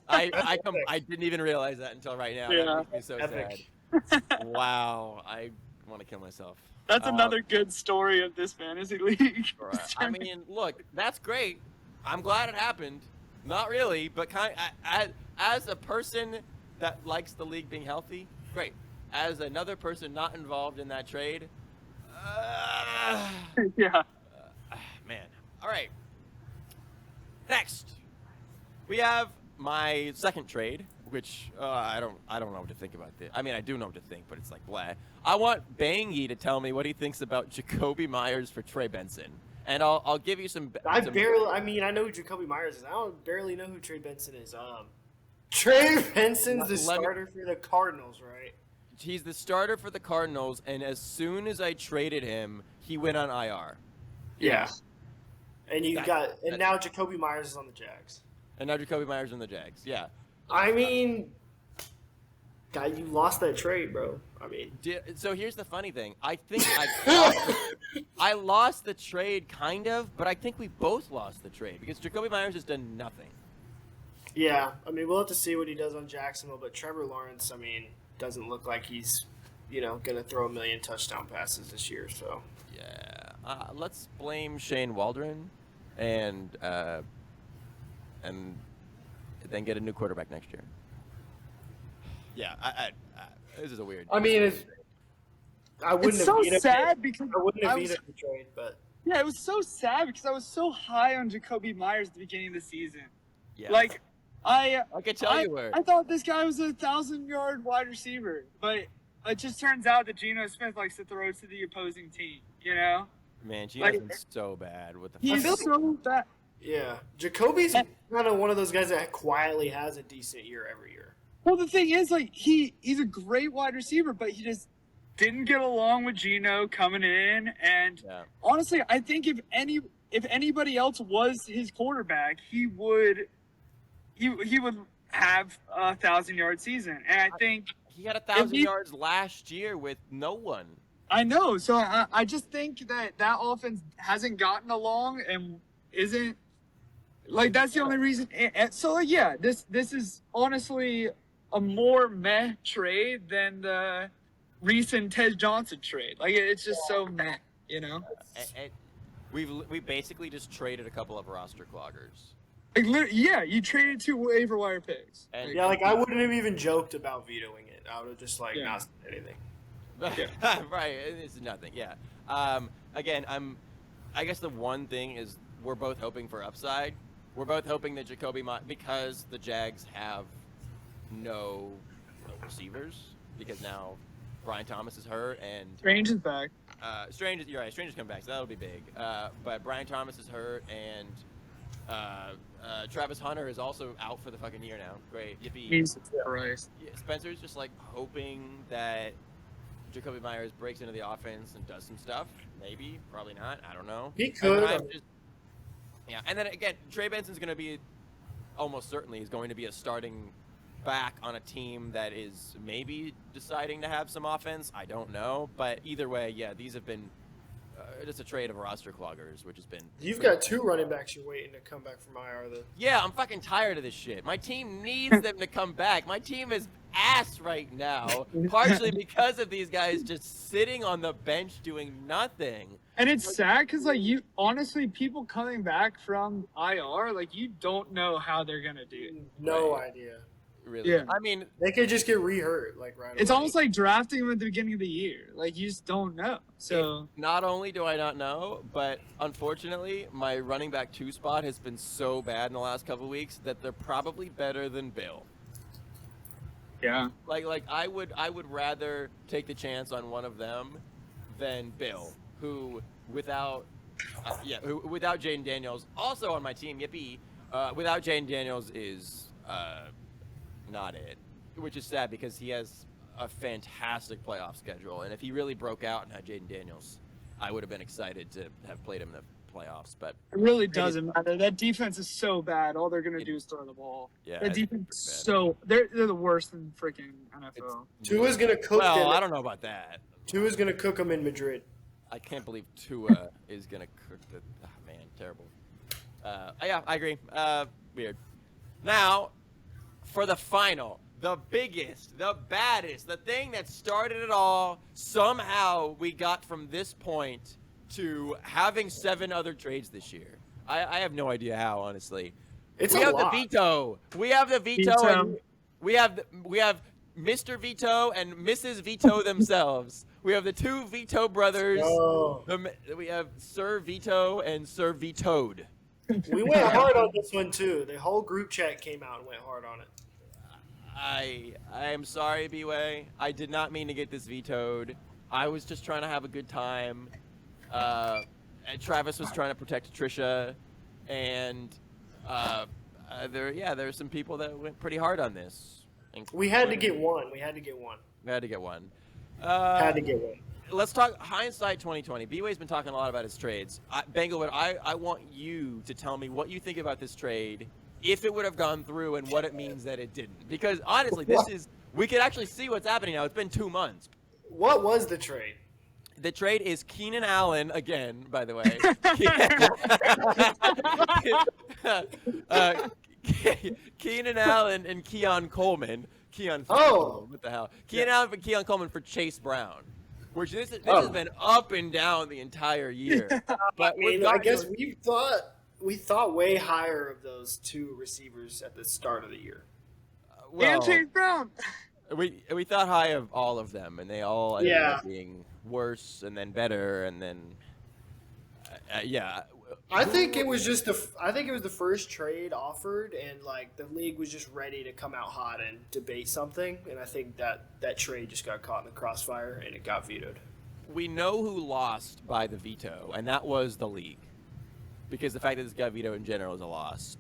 I didn't even realize that until right now. Yeah. That makes me so Epic. sad. Wow. I want to kill myself. That's another good story of this fantasy league. I mean, look, that's great. I'm glad it happened. Not really, but as a person that likes the league being healthy, great. As another person not involved in that trade, Yeah. man. All right. Next, we have my second trade, which I don't know what to think about this. I mean, I do know what to think, but it's blah. I want Bangy to tell me what he thinks about Jacoby Myers for Trey Benson, and I'll give you some. I know who Jacoby Myers is. I don't barely know who Trey Benson is. Trey Benson's the Let me- starter for the Cardinals, right? He's the starter for the Cardinals, and as soon as I traded him, he went on IR. Yeah. And That- now Jacoby Myers is on the Jags. And now Jacoby Myers on the Jags. Yeah. I mean, guy, you lost that trade, bro. I mean, So here's the funny thing. I think I lost the trade, kind of, but I think we both lost the trade because Jacoby Myers has done nothing. yeah. I mean, we'll have to see what he does on Jacksonville, but Trevor Lawrence, I mean, doesn't look like he's, going to throw a million touchdown passes this year. So Yeah. Let's blame Shane Waldron, and then get a new quarterback next year. Yeah. This is a weird. I mean, I wouldn't It's have so vetoed sad it. because I wouldn't have I was- vetoed the trade, but Yeah, it was so sad because I was so high on Jacoby Myers at the beginning of the season. Yeah. Like, I can tell you were. I thought this guy was a 1,000-yard wide receiver, but it just turns out that Geno Smith likes to throw to the opposing team. Man, Gino's like- been so bad with the. He's feel so bad. yeah, Jacoby's kind of one of those guys that quietly has a decent year every year. Well, the thing is, like, he's a great wide receiver, but he just didn't get along with Geno coming in. And Yeah. honestly, I think if anybody else was his quarterback, he would have a 1,000-yard season. And I think He had 1,000 he- yards last year with no one. I know. So I just think that offense hasn't gotten along and isn't like that's the only reason. So like, yeah, this is honestly a more meh trade than the recent Ted Johnson trade. Like it's just so meh, We basically just traded a couple of roster cloggers. Like, yeah, you traded 2 waiver wire picks. And Yeah, like I wouldn't have even joked about vetoing it. I would have just Yeah. not said anything. Right, it's nothing. Yeah. Again, I guess the one thing is we're both hoping for upside. We're both hoping that because the Jags have no receivers because now Brian Thomas is hurt and Strange is back. you're right. Strange is coming back, so that'll be big. But Brian Thomas is hurt and Travis Hunter is also out for the fucking year now. Great, yippee. Jesus Christ. Yeah, Spencer's just like hoping that Jacoby Myers breaks into the offense and does some stuff. Maybe, probably not. I don't know. He could. Yeah, and then again, Trey Benson's going to be almost certainly is going to be a starting back on a team that is maybe deciding to have some offense. I don't know, but either way, yeah, these have been just a trade of roster cloggers, which has been. You've got 2 running backs you're waiting to come back from IR. Yeah, I'm fucking tired of this shit. My team needs them to come back. My team is ass right now, partially because of these guys just sitting on the bench doing nothing. And it's sad because, like, you honestly, people coming back from IR, like, you don't know how they're gonna do. No Right. idea. Really, Yeah. I mean, They could just get re-hurt like right It's away. almost like drafting them at the beginning of the year. Like, you just don't know. So not only do I not know, but unfortunately, my running back 2 spot has been so bad in the last couple weeks that they're probably better than Bill. yeah, Like I would rather take the chance on one of them than Bill, who without Jaden Daniels, also on my team, yippee, without Jaden Daniels is not it, which is sad because he has a fantastic playoff schedule, and if he really broke out and had Jaden Daniels, I would have been excited to have played him in the playoffs. But it really doesn't matter. That defense is so bad. All they're gonna do is throw the ball. yeah, That it's defense pretty is bad. so they're the worst in freaking NFL. Tua's gonna cook them. Well, I don't know about that. Tua's gonna cook them in Madrid. I can't believe Tua is gonna cook the. Oh, man, terrible. Yeah, I agree. Weird. Now, for the final, the biggest, the baddest, the thing that started it all. Somehow we got from this point to having 7 other trades this year. I have no idea how, honestly. It's we a have lot. the veto. We have the veto. Veto. And we have Mr. Veto and Mrs. Veto themselves. We have the 2 Veto brothers. Oh. We have Sir Veto and Sir Vetoed. We went hard on this one too. The whole group chat came out and went hard on it. I am sorry, Bway. I did not mean to get this vetoed. I was just trying to have a good time. And Travis was trying to protect Trisha, and There's some people that went pretty hard on this. We had to get one. We had to get one. We had to get one. Had to get one. Let's talk hindsight 2020. Bway's been talking a lot about his trades. Banglewood, I want you to tell me what you think about this trade, if it would have gone through, and what it means that it didn't. Because honestly, we can actually see what's happening now. It's been 2 months. What was the trade? The trade is Keenan Allen again, by the way. Keenan Allen and Keon Coleman. What the hell? Keenan Allen and Keon Coleman for Chase Brown. Which this has been up and down the entire year. But I guess we thought way higher of those two receivers at the start of the year. And Chase Brown. We thought high of all of them, and they all ended up being worse and then better, and then I think it was just the first trade offered, and like the league was just ready to come out hot and debate something, and I think that trade just got caught in the crossfire and it got vetoed. We know who lost by the veto, and that was the league, because the fact that this got vetoed in general is a loss.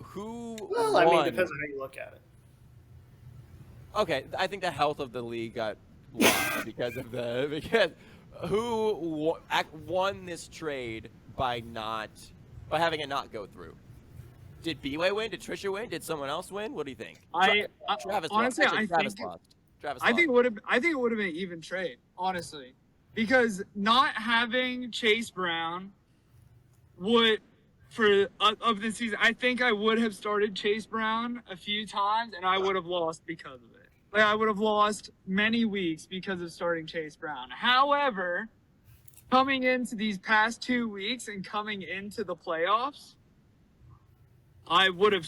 Who won? I mean, depends on how you look at it. Okay, I think the health of the league got lost because who won this trade by having it not go through? Did Bway win? Did Trisha win? Did someone else win? What do you think? Travis honestly, lost. Travis lost. I think it would have been even trade, honestly, because not having Chase Brown would of the season. I think I would have started Chase Brown a few times, and I would have lost because of it. Like, I would have lost many weeks because of starting Chase Brown. However, coming into these past 2 weeks and coming into the playoffs, I would have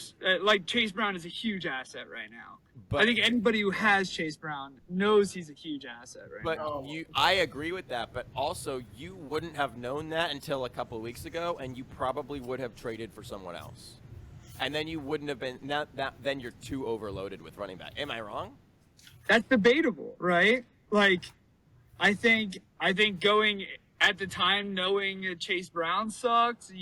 Chase Brown is a huge asset right now. But I think anybody who has Chase Brown knows he's a huge asset right now. But I agree with that, but also you wouldn't have known that until a couple of weeks ago, and you probably would have traded for someone else. And then you wouldn't have been then you're too overloaded with running back. Am I wrong? That's debatable, right? Like, I think going at the time knowing Chase Brown sucked,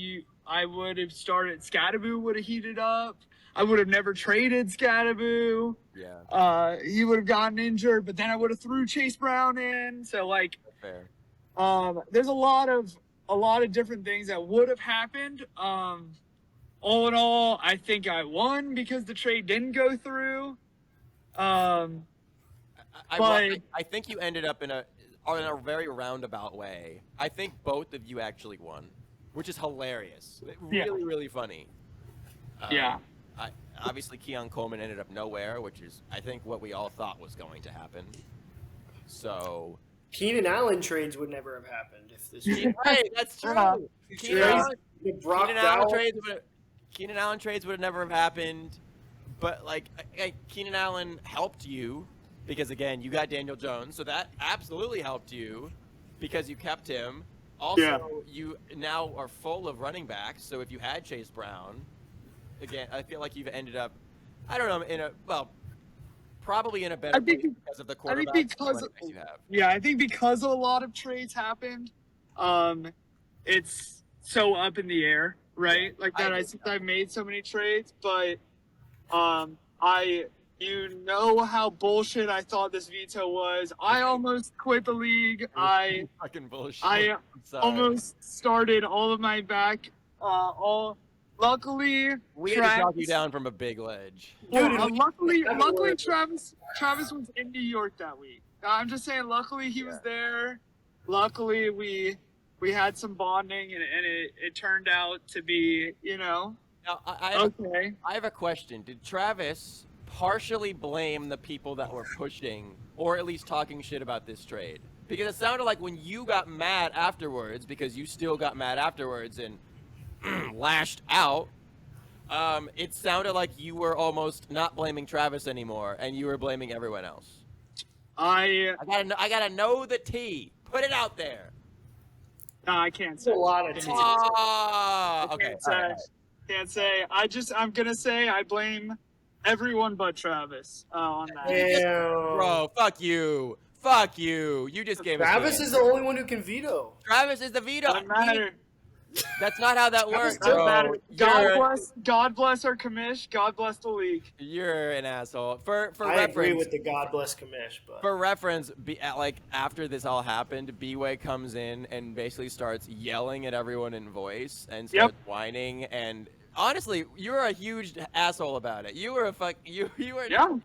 I would have started Scadaboo would have heated up. I would have never traded Scadaboo. Yeah. He would have gotten injured, but then I would have threw Chase Brown in. So like, fair. There's a lot of different things that would have happened. All in all, I think I won because the trade didn't go through. I think you ended up in a very roundabout way. I think both of you actually won, which is hilarious. Really, really funny. Obviously, Keon Coleman ended up nowhere, which is, I think, what we all thought was going to happen. So Keenan Allen trades would never have happened if this. Right, that's true. Keenan Allen trades would have never have happened. But like Keenan Allen helped you because again you got Daniel Jones, so that absolutely helped you because you kept him. Also, you now are full of running backs. So if you had Chase Brown, again, I feel like you've ended up, I don't know, probably in a better place because of the quarterback you have. Yeah, I think because a lot of trades happened, it's so up in the air, right? Like that. I've made so many trades, but you know how bullshit I thought this veto was. I almost quit the league. Fucking bullshit. I almost started all of my back. Luckily, we had to drop you down from a big ledge. Dude, luckily, Travis was in New York that week. I'm just saying, luckily he was there. Luckily, we had some bonding, and it turned out to be, Now, I have a question. Did Travis partially blame the people that were pushing, or at least talking shit about this trade? Because it sounded like when you got mad afterwards, because you still got mad afterwards and lashed out, it sounded like you were almost not blaming Travis anymore, and you were blaming everyone else. I gotta know the tea. Put it out there. No, I can't say. A lot of tea. Okay. Can't say. I'm gonna say I blame everyone but Travis on that. Bro, fuck you. Fuck you. You just gave Travis is the only one who can veto. Travis is the veto. Doesn't matter. That's not how that works, Doesn't bro. matter. You're, God bless our commish. God bless the league. you're an asshole. For I reference, agree with the God bless commish, but for reference, like after this all happened, Bway comes in and basically starts yelling at everyone in voice and starts whining. And honestly, you were a huge asshole about it. You were a fuck. You were. Yeah.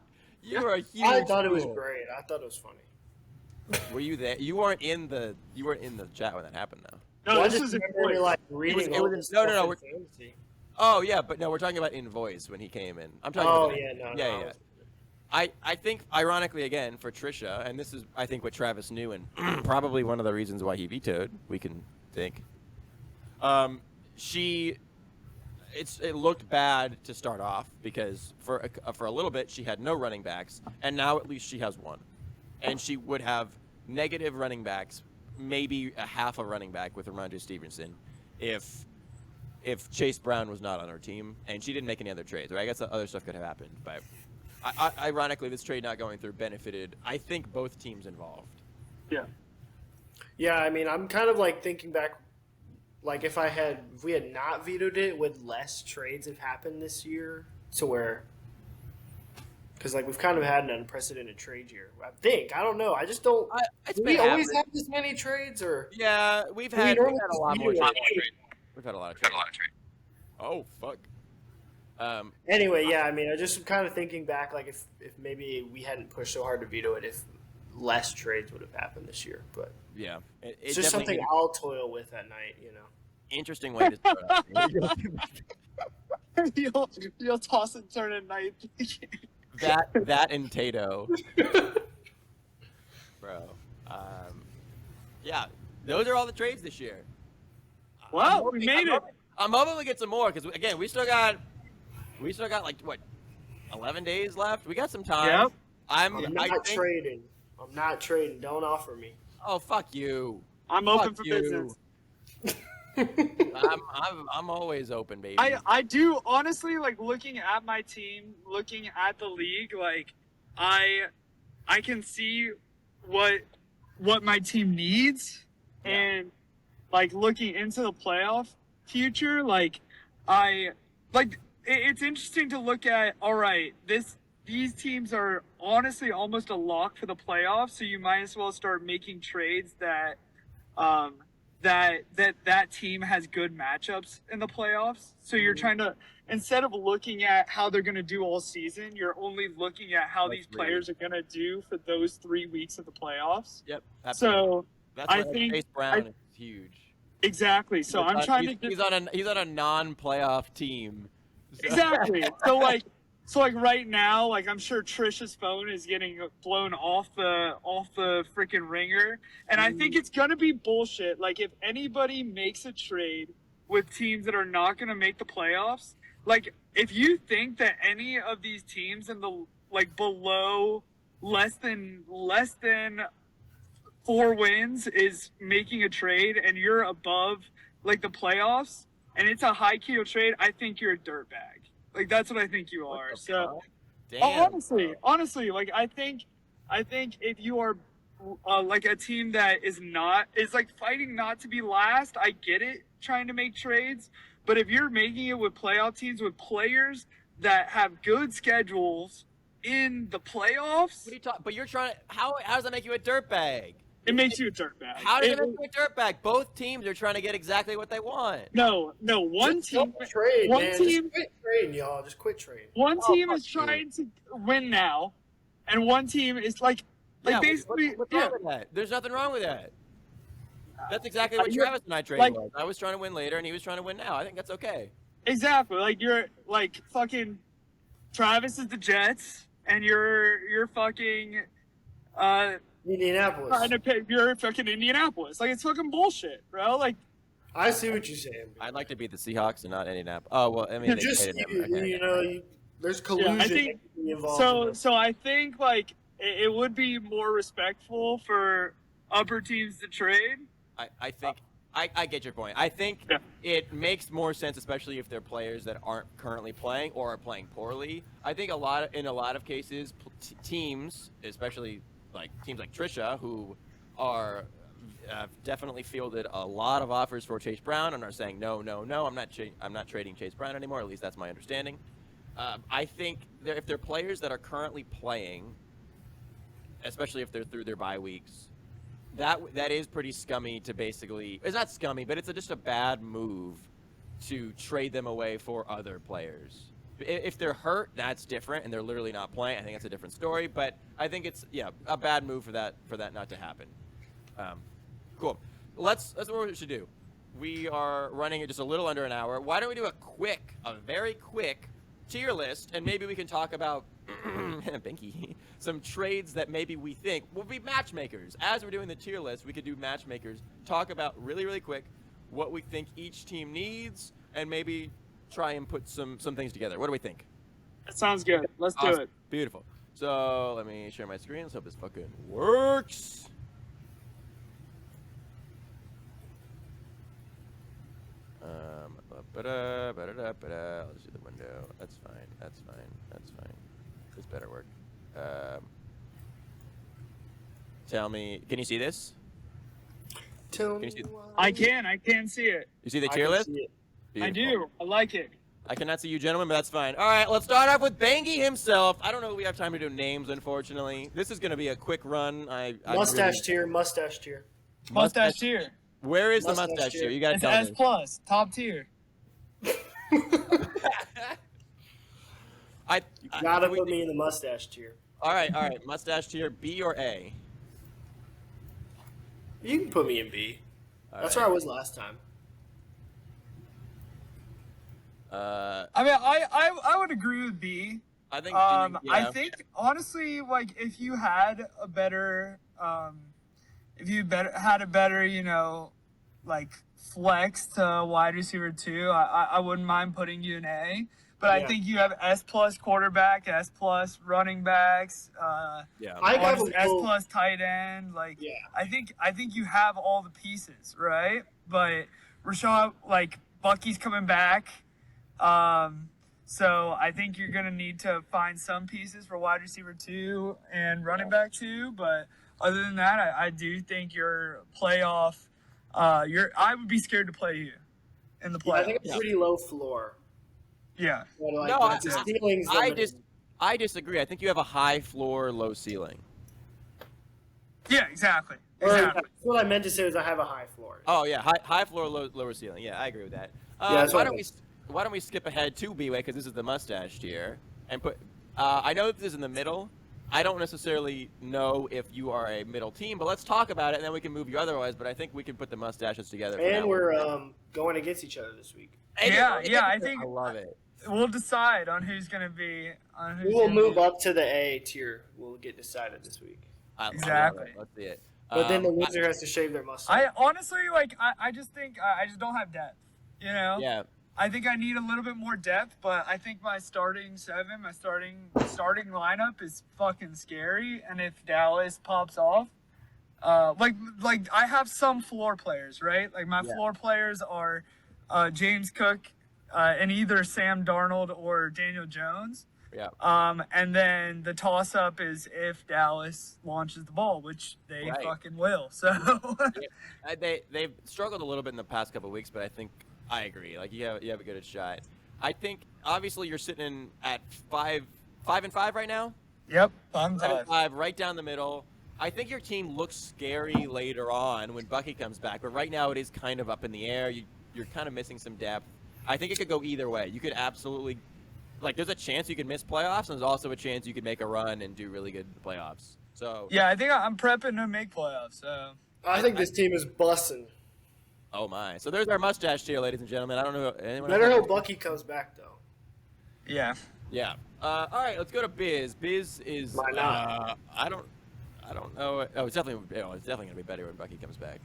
You were a huge. I thought it was fool. great. I thought it was funny. Were you there? You weren't in the. You weren't in the chat when that happened, though. No, Well, I this just is remember like reading all was- this no, no, stuff no, in fantasy. Oh yeah, but no, we're talking about in voice when he came in. I'm talking. Oh about yeah, no, yeah, no. yeah. I think ironically again for Trisha, and this is I think what Travis knew and probably one of the reasons why he vetoed. We can think. It looked bad to start off because for a little bit she had no running backs, and now at least she has one, and she would have negative running backs, maybe a half a running back with Ramondre Stevenson, if Chase Brown was not on her team, and she didn't make any other trades. Right? I guess other stuff could have happened, but ironically, this trade not going through benefited I think both teams involved. Yeah. Yeah, I mean, I'm kind of like thinking back, like if we had not vetoed it, would less trades have happened this year to where? Because like we've kind of had an unprecedented trade year. I don't know. I just don't. It's Do been we always happening. have this many trades, or Yeah, we've we had normally a lot just more veto trades. it? We've had a lot of trades. Oh fuck. Anyway, yeah, I mean, I just kind of thinking back, like if maybe we hadn't pushed so hard to veto it, if less trades would have happened this year. But Yeah, it's just something I'll toil with at night, you know. interesting way to start off. you'll toss and turn at night. that and Tato, bro. Yeah, those are all the trades this year. Well, we made it. I'm hoping we get some more because again, we still got like what, 11 days left. We got some time. Yep. I'm I not think- trading. I'm not trading. Don't offer me. Oh fuck you. I'm open Fuck for you. business. I'm always open, baby. I do honestly like looking at my team, looking at the league. Like, I can see what my team needs, and like looking into the playoff future. Like, it's interesting to look at. All right, these teams are honestly almost a lock for the playoffs, so you might as well start making trades that that team has good matchups in the playoffs. So you're trying to, instead of looking at how they're going to do all season, you're only looking at how these players are going to do for those 3 weeks of the playoffs. Yep. Absolutely. So That's I why think Chase Brown is huge. exactly. So I'm trying to get He's on a non-playoff team. exactly. So like right now, like I'm sure Trisha's phone is getting blown off the freaking ringer, and I think it's gonna be bullshit. Like if anybody makes a trade with teams that are not gonna make the playoffs, like if you think that any of these teams in the like below less than 4 wins is making a trade, and you're above like the playoffs, and it's a high kilo trade, I think you're a dirtbag. Like that's what I think you are. So Damn. honestly, like I think if you are like a team that is like fighting not to be last, I get it, trying to make trades, but if you're making it with playoff teams with players that have good schedules in the playoffs, What are you talking? But you're trying to. How does that make you a dirtbag? it makes you a dirtbag. How does it make you a dirtbag? Both teams are trying to get exactly what they want. No, one Just team. don't trade, one man. team- Just quit trading, y'all. Just quit trading. One Oh, team fuck is trying to win now, and one team is like Yeah, basically what's wrong with that? There's nothing wrong with that. That's exactly what you're- Travis and I traded like- was. I was trying to win later, and he was trying to win now. I think that's okay. exactly like you're like fucking Travis is the Jets, and you're fucking Indianapolis. trying to pick you're fucking Indianapolis. Like it's fucking bullshit, bro. Like I see what you're saying. I'd like to beat the Seahawks and not Indianapolis. Oh well, I mean, they Just traded him. Okay. there's collusion think- involved. in this. so I think like it would be more respectful for upper teams to trade. I think I get your point. I think Yeah. it makes more sense, especially if they're players that aren't currently playing or are playing poorly. I think in a lot of cases, teams, especially like teams like Trisha, who are definitely fielded a lot of offers for Chase Brown and are saying no, no, no. I'm not trading Chase Brown anymore. At least that's my understanding. I think if they're players that are currently playing, especially if they're through their bye weeks, that is pretty scummy to basically. It's not scummy, but it's just a bad move to trade them away for other players. If they're hurt, that's different, and they're literally not playing. I think that's a different story. But I think it's a bad move for that not to happen. Cool. That's what we should do. We are running it just a little under an hour. Why don't we do a very quick tier list, and maybe we can talk about Binky, some trades that maybe we think will be matchmakers. As we're doing the tier list, we could do matchmakers. Talk about really quick what we think each team needs, and maybe try and put some things together. What do we think? That sounds good. Let's do it. Beautiful. So let me share my screen. Let's hope this fucking works. I'll just do the window. That's fine. This better work. Tell me, can you see this? I can see it. You see the tier list? I do. I like it. I cannot see you, gentlemen, but that's fine. All right, let's start off with Bangy himself. I don't know if we have time to do names, unfortunately. This is going to be a quick run. Mustache tier. Mustache tier. Where is the Mustache mustache tier. tier? You got to It's tell S me. plus, top tier. Gotta put me in the mustache tier. All right. Mustache tier, B or A? You can put me in B. That's where I was last time. I mean, I would agree with B. I think. I think honestly, like if you had a better, had a better, like flex to wide receiver 2, I wouldn't mind putting you in A. But I think you have S plus quarterback, S plus running backs, I have S plus tight end. Like, I think you have all the pieces, right? But Rashad, like Bucky's coming back, so I think you're gonna need to find some pieces for wide receiver 2 and running back 2. But other than that, I do think your playoff. I would be scared to play you in the playoffs. I think it's pretty low floor. Yeah. I disagree. I think you have a high floor, low ceiling. Yeah, exactly. That's what I meant to say was I have a high floor. Oh yeah, high floor, lower ceiling. Yeah, I agree with that. Why don't we skip ahead to Bway, because this is the mustache tier, and put. I know this is in the middle. I don't necessarily know if you are a middle team, but let's talk about it, and then we can move you otherwise. But I think we can put the mustaches together. And we're going against each other this week. I think I love it. We'll decide on who's gonna be. We will move up to the A tier. We'll get decided this week. Exactly. Let's see it. But then the loser has to shave their mustache. I honestly I just think I just don't have depth. You know. Yeah. I think I need a little bit more depth, but I think my starting lineup is fucking scary. And if Dallas pops off, like I have some floor players, right? Like my floor players are James Cook, and either Sam Darnold or Daniel Jones. Yeah. And then the toss up is if Dallas launches the ball, which they fucking will. So they've struggled a little bit in the past couple of weeks, but I think I agree. Like you have a good shot. I think obviously you're sitting at 5-5 right now. Yep, 5-5, right down the middle. I think your team looks scary later on when Bucky comes back, but right now it is kind of up in the air. You're kind of missing some depth. I think it could go either way. You could absolutely, there's a chance you could miss playoffs, and there's also a chance you could make a run and do really good in the playoffs. So yeah, I think I'm prepping to make playoffs. So I think this team is busting. Oh my! So there's our mustache tier, ladies and gentlemen. I don't know anyone. Better hope Bucky comes back though. Yeah. Yeah. All right, let's go to Biz. Biz is. Why not? I don't know. Oh, it's definitely gonna be better when Bucky comes back.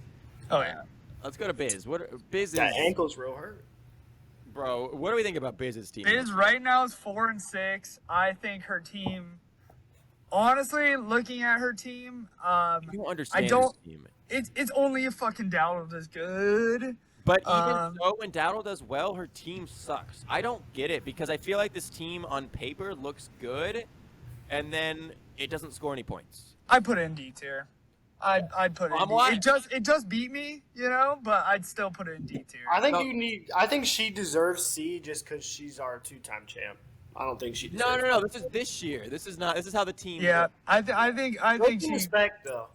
Oh yeah. Let's go to Biz. Biz is? That ankle's real hurt. Bro, what do we think about Biz's team? Biz right now is 4-6. I think her team. Honestly, looking at her team, you don't understand. this team. It's only if fucking Dowdle is good. But even so, when Dowdle does well, her team sucks. I don't get it because I feel like this team on paper looks good, and then it doesn't score any points. I put it in D tier. I'd put it. I'm In D. watching. It just beat me, but I'd still put it in D tier. I think No. I think she deserves C just because she's our 2-time champ. I don't think she deserves. No. This is this year. This is not. This is how the team. Yeah, works. I think she. Respect though.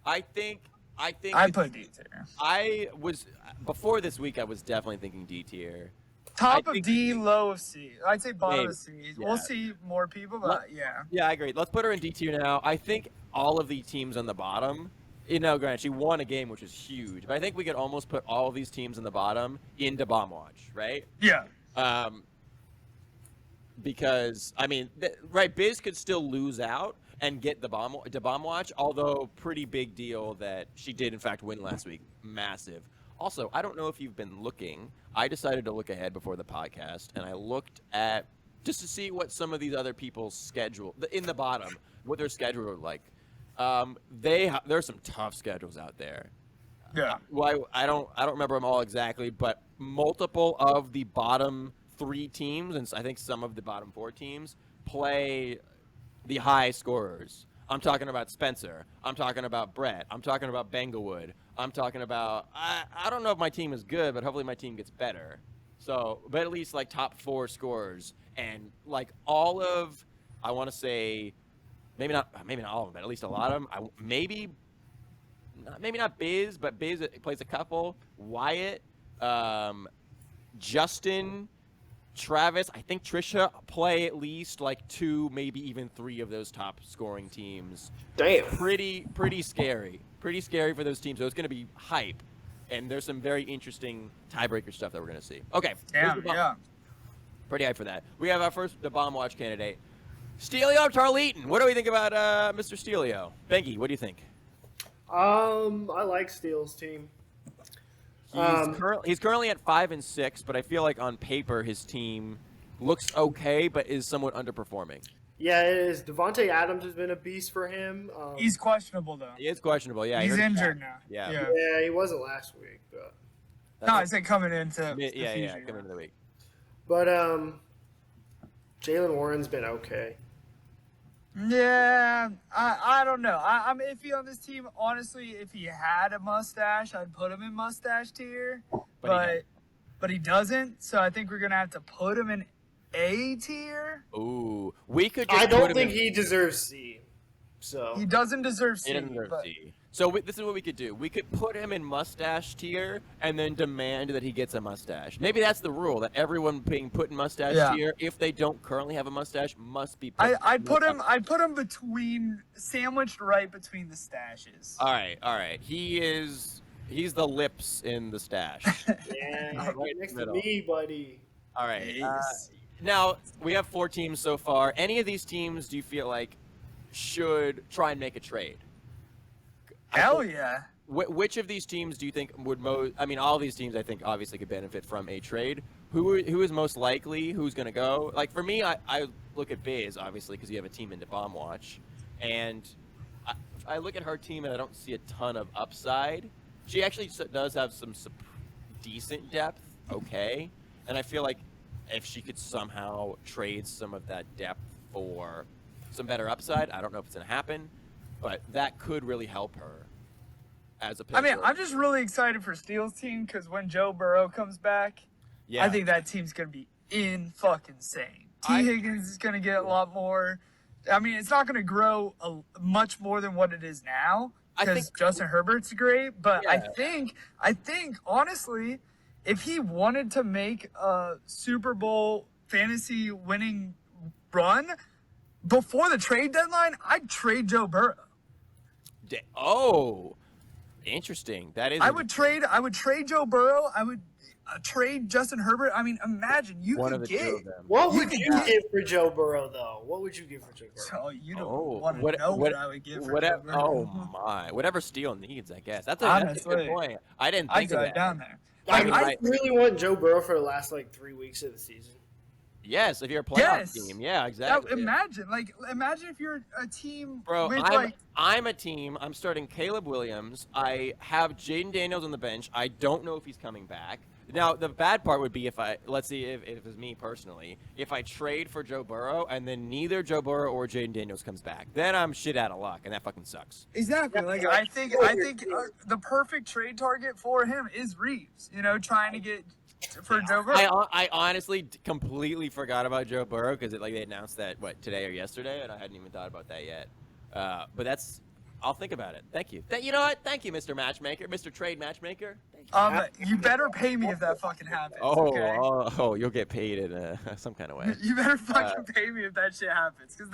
I think. I put D tier. I was before this week. I was definitely thinking D tier. Top I of think- D, low of C. I'd say bottom Maybe. of C. Yeah. We'll see more people, but yeah. Yeah, I agree. Let's put her in D tier now. I think all of the teams on the bottom. Granted, she won a game, which is huge, but I think we could almost put all of these teams in the bottom into Bomb Watch, right? Yeah. Because right, Biz could still lose out and get the bomb watch, although pretty big deal that she did in fact win last week. Massive. Also, I don't know if you've been looking. I decided to look ahead before the podcast, and I looked at just to see what some of these other people's schedule in the bottom, what their schedule are like. There's some tough schedules out there. Yeah. Well, I don't remember them all exactly, but multiple of the bottom 3 teams, and I think some of the bottom 4 teams, play the high scorers. I'm talking about Spencer. I'm talking about Brett. I'm talking about Banglewood. I'm talking about I don't know if my team is good, but hopefully my team gets better. So, but at least like top 4 scorers, and like all of, I want to say, maybe not all of them, but at least a lot of them. Maybe not Biz, but Biz plays a couple. Wyatt, Justin, Travis, I think Trisha play at least like 2, maybe even 3 of those top scoring teams. Damn. Pretty scary. Pretty scary for those teams. So it's going to be hype. And there's some very interesting tiebreaker stuff that we're going to see. Okay. Damn, yeah. Pretty hype for that. We have the bomb watch candidate, Stelio Tarleton. What do we think about Mr. Stelio? Bengi, what do you think? I like Steele's team. He's currently at 5-6, but I feel like on paper his team looks okay, but is somewhat underperforming. Yeah, it is. Devontae Adams has been a beast for him. He's questionable though. He is questionable. Yeah, He's injured now. Yeah. Yeah, he wasn't last week, but No, I said coming into the yeah, future. coming into the week. but Jalen Warren's been okay. Yeah, I don't know. I'm iffy on this team. Honestly, if he had a mustache, I'd put him in mustache tier. But he doesn't, so I think we're gonna have to put him in A tier. Ooh, we could. Just I don't put him think in, he deserves C. So He doesn't deserve C. He doesn't deserve but C. So this is what we could do. We could put him in mustache tier and then demand that he gets a mustache. Maybe that's the rule, that everyone being put in mustache tier, if they don't currently have a mustache, must be put I'd put him between, sandwiched right between the stashes. All right. He's the lips in the stash. yeah, Right right next in the to middle. me, buddy. All right. Yes. Now, we have 4 teams so far. Any of these teams do you feel like should try and make a trade? Hell yeah. Which of these teams do you think would most? I mean, all of these teams I think obviously could benefit from a trade. Who is most likely? Who's going to go? Like for me, I look at Biz obviously because you have a team into Bomb Watch, and I look at her team and I don't see a ton of upside. She actually does have some decent depth, okay, and I feel like if she could somehow trade some of that depth for some better upside, I don't know if it's going to happen, but that could really help her as a I mean, pitcher. I'm just really excited for Steele's team because when Joe Burrow comes back, Yeah. I think that team's going to be insane. Higgins is going to get a lot more. I mean, it's not going to grow much more than what it is now because Justin Herbert's great. But Yeah. I think, honestly, if he wanted to make a Super Bowl fantasy winning run before the trade deadline, I'd trade Joe Burrow. Oh, interesting. That is. I would trade Joe Burrow. I would trade Justin Herbert. I mean, imagine you one could of the get. two of them. What You would can you get- give for Joe Burrow, though? What would you give for Joe Burrow? Oh, you don't Oh, want to know what I would give for whatever. Joe Burrow. Oh my! Whatever Steele needs, I guess. That's a good Honestly, point. I didn't I'd think of go that. down there. I Right. really want Joe Burrow for the last 3 weeks of the season. Yes, if you're a playoff Yes. team, yeah, Now, exactly. imagine if you're a team Bro, with I'm a team. I'm starting Caleb Williams. I have Jaden Daniels on the bench. I don't know if he's coming back. Now, the bad part would be let's see if it was me personally, if I trade for Joe Burrow and then neither Joe Burrow or Jaden Daniels comes back, then I'm shit out of luck, and that fucking sucks. Exactly. Like I think the perfect trade target for him is Reeves. You know, trying to get for Joe Burrow. I honestly completely forgot about Joe Burrow because they announced that, today or yesterday, and I hadn't even thought about that yet. But I'll think about it. Thank you. You know what? Thank you, Mr. Matchmaker, Mr. Trade Matchmaker. You better pay me if that fucking happens. You'll get paid in some kind of way. You better fucking pay me if that shit happens, because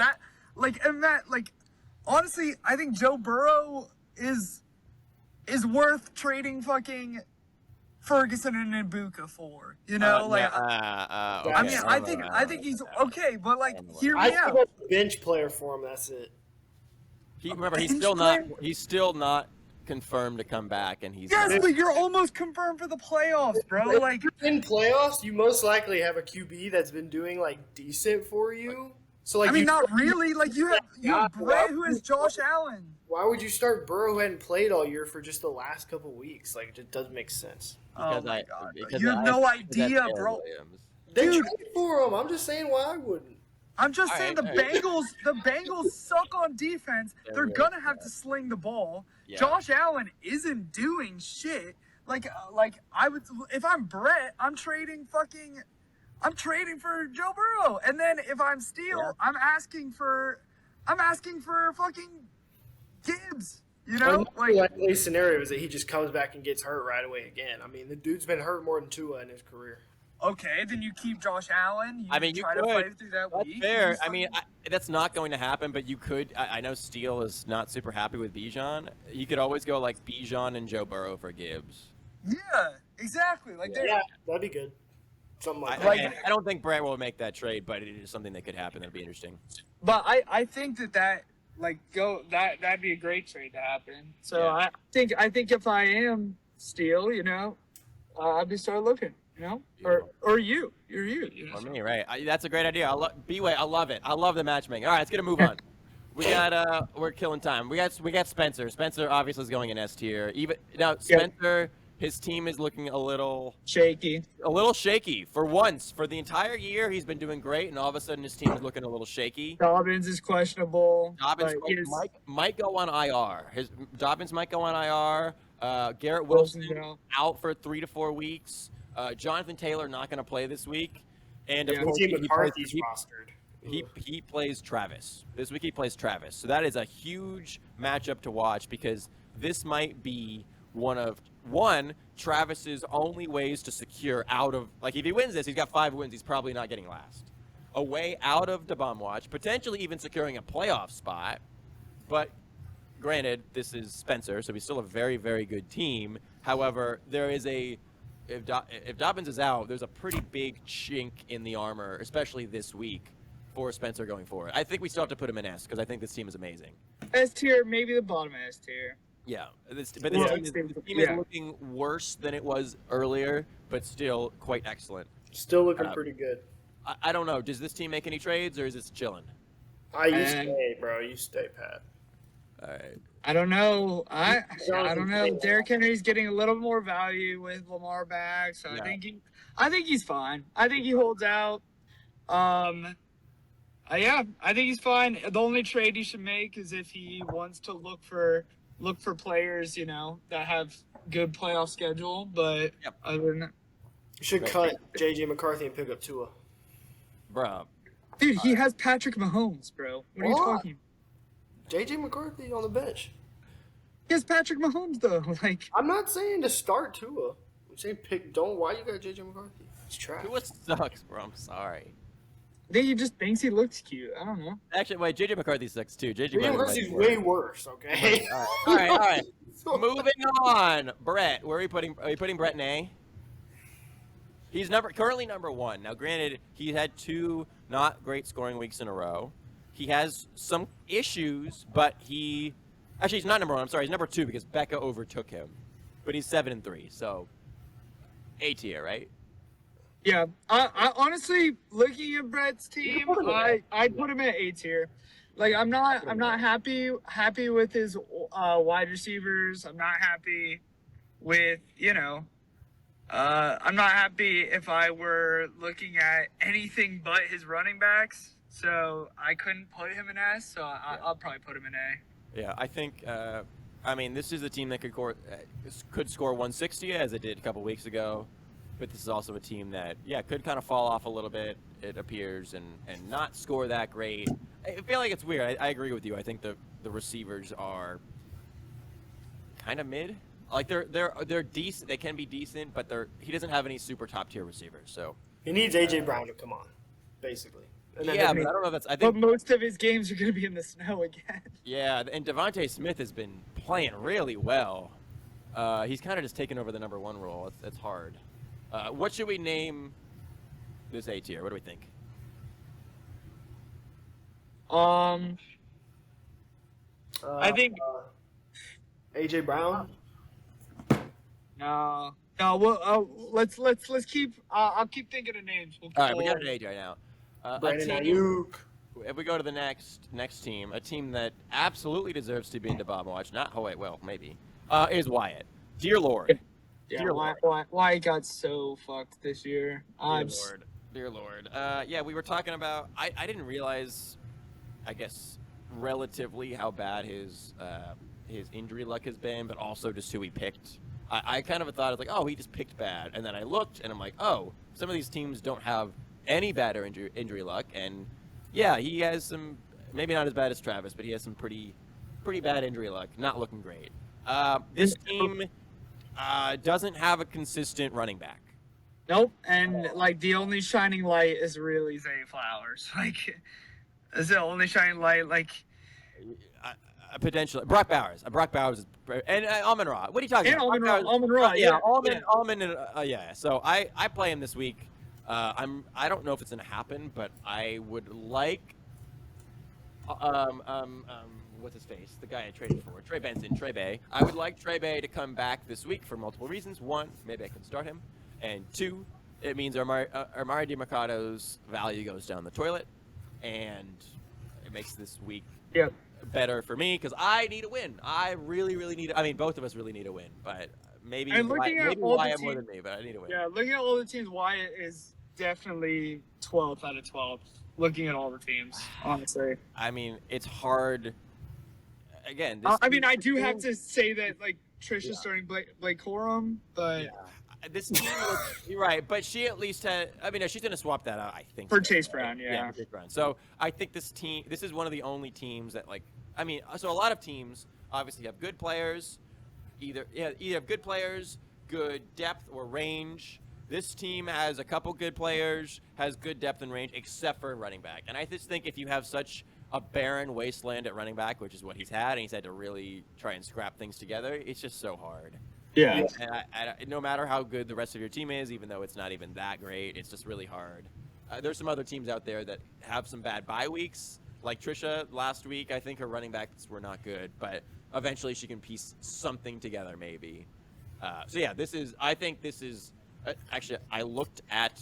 honestly, I think Joe Burrow is worth trading fucking Ferguson and Ibuka for. You know, okay. I think he's okay, but hear I me think out. that's a bench player for him. That's it. He's still not confirmed to come back, and he's Yes, but you're almost confirmed for the playoffs, bro. In playoffs, you most likely have a QB that's been doing decent for you. So not really. You have Bway, who has Josh Allen. Why would you start Burrow who hadn't played all year for just the last couple weeks? It just doesn't make sense. Oh my God, bro. You have no idea, bro. They trade for him. I'm just saying why I wouldn't. I'm just saying the Bengals suck on defense. They're gonna have to sling the ball. Yeah. Josh Allen isn't doing shit. I would, if I'm Brett, I'm trading for Joe Burrow. And then if I'm Steele, I'm asking for fucking Gibbs. You know, likely scenario is that he just comes back and gets hurt right away again. I mean, the dude's been hurt more than Tua in his career. Okay, then you keep Josh Allen. You try to fight through that That's week. fair. That's not going to happen, but you could. I know Steele is not super happy with Bijan. You could always go Bijan and Joe Burrow for Gibbs. Yeah, exactly. That'd be good. Something like that. I don't think Brett will make that trade, but it is something that could happen. That'd be interesting. But I think that'd be a great trade to happen. So yeah. I think if I am Steele, I'd be start looking. Or you're you. Or me, right? That's a great idea. Bway, I love it. I love the matchmaking. All right, let's get a move on. We got we're killing time. We got Spencer. Spencer obviously is going in S tier. Spencer, his team is looking a little shaky. For once, for the entire year, he's been doing great, and all of a sudden, his team is looking a little shaky. Dobbins is questionable. Dobbins might go on IR. Dobbins might go on IR. Garrett Wilson out for 3 to 4 weeks. Jonathan Taylor not going to play this week, and of course he plays Travis this week. He plays Travis, so that is a huge matchup to watch because this might be one of Travis's only ways to secure out of if he wins this, he's got 5 wins. He's probably not getting last. A way out of the bum watch, potentially even securing a playoff spot. But granted, this is Spencer, so he's still a very, very good team. However, there is if Dobbins is out, there's a pretty big chink in the armor, especially this week, for Spencer going forward. I think we still have to put him in S because I think this team is amazing. S tier, maybe the bottom S tier. Yeah, this team is looking worse than it was earlier, but still quite excellent. Still looking pretty good. I don't know. Does this team make any trades or is this chilling? You stay, bro. You stay, Pat. All right. I don't know. I don't know. Derrick Henry's getting a little more value with Lamar back, so I think he's fine. I think he holds out. I think he's fine. The only trade he should make is if he wants to look for players, that have good playoff schedule. But other than that, you should cut JJ McCarthy and pick up Tua. Bro. Dude, he has Patrick Mahomes, bro. What are you talking about? JJ McCarthy on the bench. He has Patrick Mahomes though. I'm not saying to start Tua. I'm saying why you got JJ McCarthy? It's trash. Tua sucks, bro. I'm sorry. I think he just thinks he looks cute. I don't know. Actually, wait, JJ McCarthy sucks too. JJ McCarthy's way worse, okay? All right. Moving on. Brett, where are you putting Brett in A? He's currently number 1. Now, granted, he had 2 not great scoring weeks in a row. He has some issues, but he's not number 1. I'm sorry, he's number 2 because Becca overtook him. But he's 7-3, so A tier, right? Yeah, I honestly, looking at Brett's team, I'd put him at A tier. I'm not happy with his wide receivers. I'm not happy with I'm not happy if I were looking at anything but his running backs, so I couldn't put him in S. So I'll probably put him in A. Yeah, I think. I mean, this is a team that could score 160 as it did a couple weeks ago, but this is also a team that could kind of fall off a little bit. It appears and not score that great. I feel like it's weird. I agree with you. I think the receivers are kind of mid. Like they're decent. They can be decent, but he doesn't have any super top tier receivers. So He needs AJ Brown to come on, basically. And then yeah, but I don't know if that's. I But think most of his games are going to be in the snow again. yeah, and Devontae Smith has been playing really well. He's kind of just taken over the number one role. It's hard. What should we name this A tier? What do we think? I think AJ Brown. no. Well, let's keep. I'll keep thinking of names. All right, we got an age right now. Brandon A team, Ayuk. if we go to the next team, a team that absolutely deserves to be in the bottom watch, not well, maybe, is Wyatt. Dear Lord. Yeah, Dear Lord. why he got so fucked this year? Dear Lord. Yeah, we were talking about. I didn't realize, I guess, relatively how bad his injury luck has been, but also just who he picked. I kind of thought, like, oh, he just picked bad. And then I looked, and I'm like, oh, some of these teams don't have any bad or injury luck. And, yeah, he has some, maybe not as bad as Travis, but he has some pretty bad injury luck. Not looking great. This team doesn't have a consistent running back. Nope. And, like, the only shining light is really Zay Flowers. Like, is the only shining light, like... Potentially, Brock Bowers. Brock Bowers is, and Almond Ra. What are you talking And about? Almond Ra. Yeah. Almond, and yeah. So I play him this week. I don't know if it's gonna happen, but I would like what's his face? The guy I traded for, Trey Benson, Trey Bay. I would like Trey Bay to come back this week for multiple reasons. One, maybe I can start him, and two, it means Amari DiMercado's value goes down the toilet, and it makes this week better for me because I need a win. I really, really need. I mean, both of us really need a win, but maybe Wyatt more than me. But I need a win. Yeah, looking at all the teams, Wyatt is definitely 12th out of 12. Looking at all the teams, honestly. I mean, it's hard. Again, I do have to say that like Trisha's starting Blake Corum, but this team you're right, but she at least had. I mean, she's gonna swap that out. I think for Chase Brown, for Chase Brown. So I think this is one of the only teams that like. I mean, so a lot of teams obviously have good players, either have good players, good depth or range. This team has a couple good players, has good depth and range, except for running back. And I just think if you have such a barren wasteland at running back, which is what he's had, and he's had to really try and scrap things together, it's just so hard. Yeah. And I, no matter how good the rest of your team is, even though it's not even that great, it's just really hard. There's some other teams out there that have some bad bye weeks. Like Trisha last week, I think her running backs were not good, but eventually she can piece something together maybe. So yeah, I think this is actually I looked at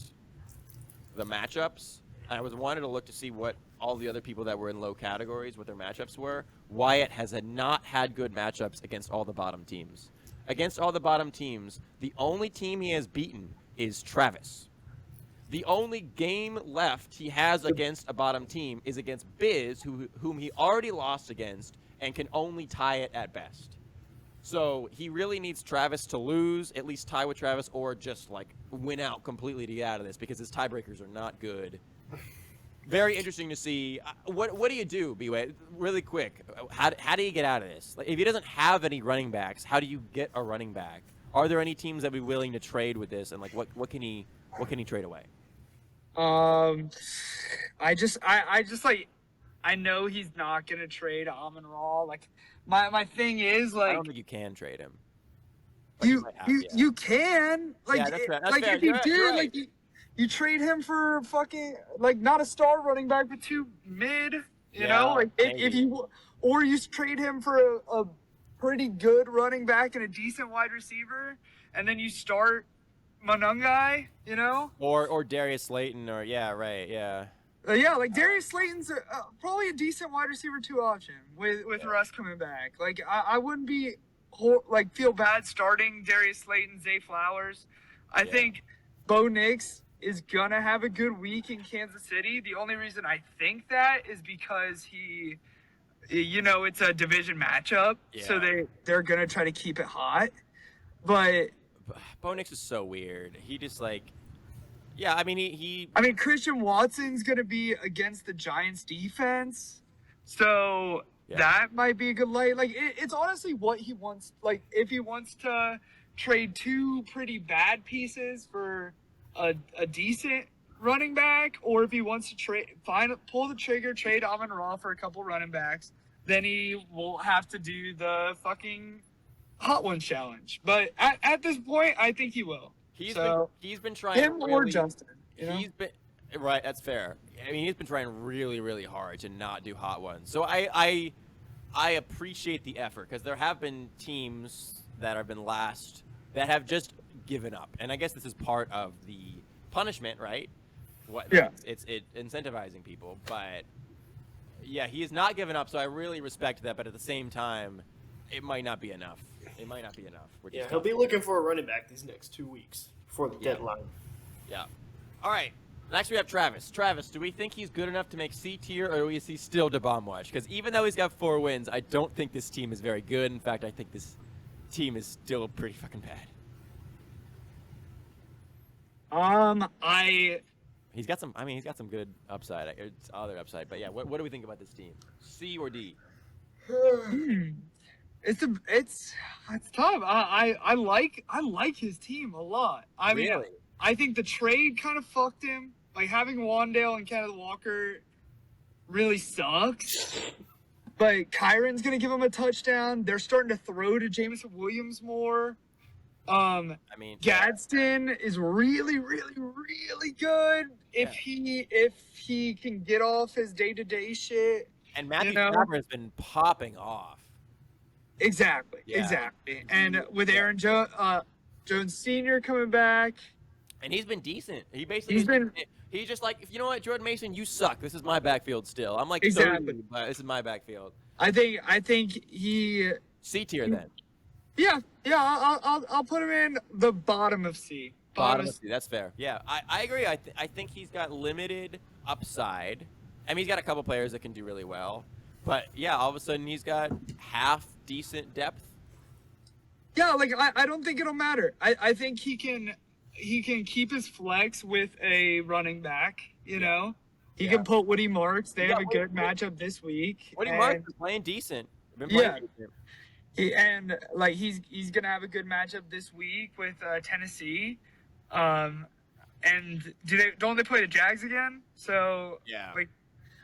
the matchups. I wanted to look to see what all the other people that were in low categories, what their matchups were. Wyatt has not had good matchups against all the bottom teams. Against all the bottom teams, the only team he has beaten is Travis. The only game left he has against a bottom team is against Biz, whom he already lost against and can only tie it at best. So he really needs Travis to lose, at least tie with Travis, or just like win out completely to get out of this because his tiebreakers are not good. Very interesting to see. What do you do, Bway? Really quick. How do you get out of this? Like, if he doesn't have any running backs, how do you get a running back? Are there any teams that would be willing to trade with this? And like, what can he trade away? I just like I know he's not gonna trade Amon Ra. Like my thing is like I don't think you can trade him. You can like yeah, that's right. That's like fair. if you You're did right. like you trade him for fucking like not a star running back but two mid. You know like if you or you trade him for a pretty good running back and a decent wide receiver, and then you start Monungai, you know, or Darius Slayton, or like Darius Slayton's probably a decent wide receiver 2 option with Russ coming back. Like I wouldn't be feel bad starting Darius Slayton, Zay Flowers. I Yeah. think Bo Nix is gonna have a good week in Kansas City. The only reason I think that is because it's a division matchup, so Yeah. they're gonna try to keep it hot. But Bo Nix is so weird. He just like, yeah. I mean, he I mean, Christian Watson's gonna be against the Giants defense, so Yeah. that might be a good light. Like, it's honestly what he wants. Like, if he wants to trade two pretty bad pieces for a decent running back, or if he wants to pull the trigger, trade Amon-Ra for a couple running backs, then he will have to do the fucking Hot Ones challenge. But at this point, I think he will. he's been trying Him really, or Justin. He's been right. That's fair. I mean, he's been trying really, really hard to not do Hot Ones. So I appreciate the effort because there have been teams that have been last that have just given up, and I guess this is part of the punishment, right? It's incentivizing people, but yeah, he has not given up. So I really respect that, but at the same time, it might not be enough. It might not be enough. Yeah, he'll be looking for a running back these next 2 weeks before the deadline. Yeah. All right. Next we have Travis. Travis, do we think he's good enough to make C tier, or is he still to bomb watch? Because even though he's got 4 wins, I don't think this team is very good. In fact, I think this team is still pretty fucking bad. He's got some. I mean, he's got some good upside. It's other upside, but yeah. What do we think about this team? C or D? It's tough. I like his team a lot. I mean, Really? I think the trade kind of fucked him. Like, having Wandale and Kenneth Walker really sucks. But Kyron's gonna give him a touchdown. They're starting to throw to Jameson Williams more. I mean, Gadsden is really, really, really good if he can get off his day-to-day shit. and Matthew you know? Stafford has been popping off. Exactly. Yeah. And with Aaron Jones Sr. coming back, And he's been decent. He basically he's just like, you know what, Jordan Mason, you suck. This is my backfield still. I'm like, Exactly. so, but this is my backfield. I think he. C tier then. Yeah. I'll put him in the bottom of C. Bottom of C. That's fair. Yeah, I agree. I think he's got limited upside. I mean, he's got a couple players that can do really well. But yeah, all of a sudden he's got half decent depth. Yeah, like I don't think it'll matter. I think he can keep his flex with a running back. You know, he can put Woody Marks. They have a good matchup this week. Woody Marks is playing decent. Been playing decent. He's gonna have a good matchup this week with Tennessee. And don't they play the Jags again? So Yeah. like,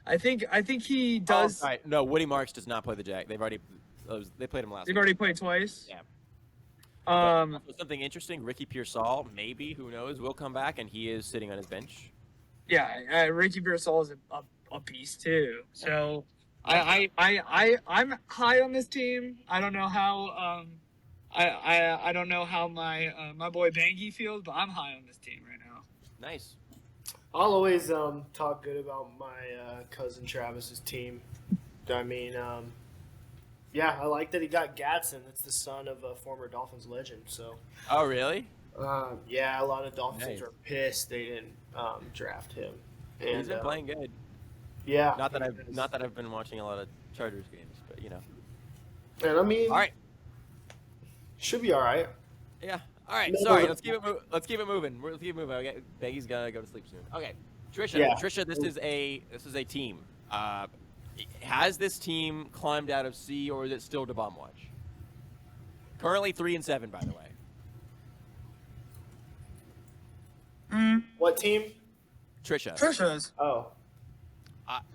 I think he does. Oh, right. No, Woody Marks does not play the Jag. They played him last They've week. already played twice. Yeah. Um, Something interesting, Ricky Pearsall, maybe, who knows, will come back, and he is sitting on his bench. yeah, Ricky Pearsall is a beast too. So I'm high on this team. I don't know how I don't know how my boy Bangy feels, but I'm high on this team right now. Nice. I'll always talk good about my cousin Travis's team. I mean, yeah, I like that he got Gadsden. That's the son of a former Dolphins legend. So, Oh, really? yeah, a lot of Dolphins Nice. are pissed they didn't draft him. And, He's been playing good. Yeah, Not that I've been watching a lot of Chargers games, but you know. And I mean, All right. should be all right. Yeah. All right. No, Sorry. no, Let's keep it moving. Let's keep it moving. Okay. Baggy's gonna go to sleep soon. Okay. Trisha. Yeah. Trisha. This is a team. Has this team climbed out of C, or is it still to bomb watch? Currently 3-7, by the way. What team? Trisha. Trisha's. Oh,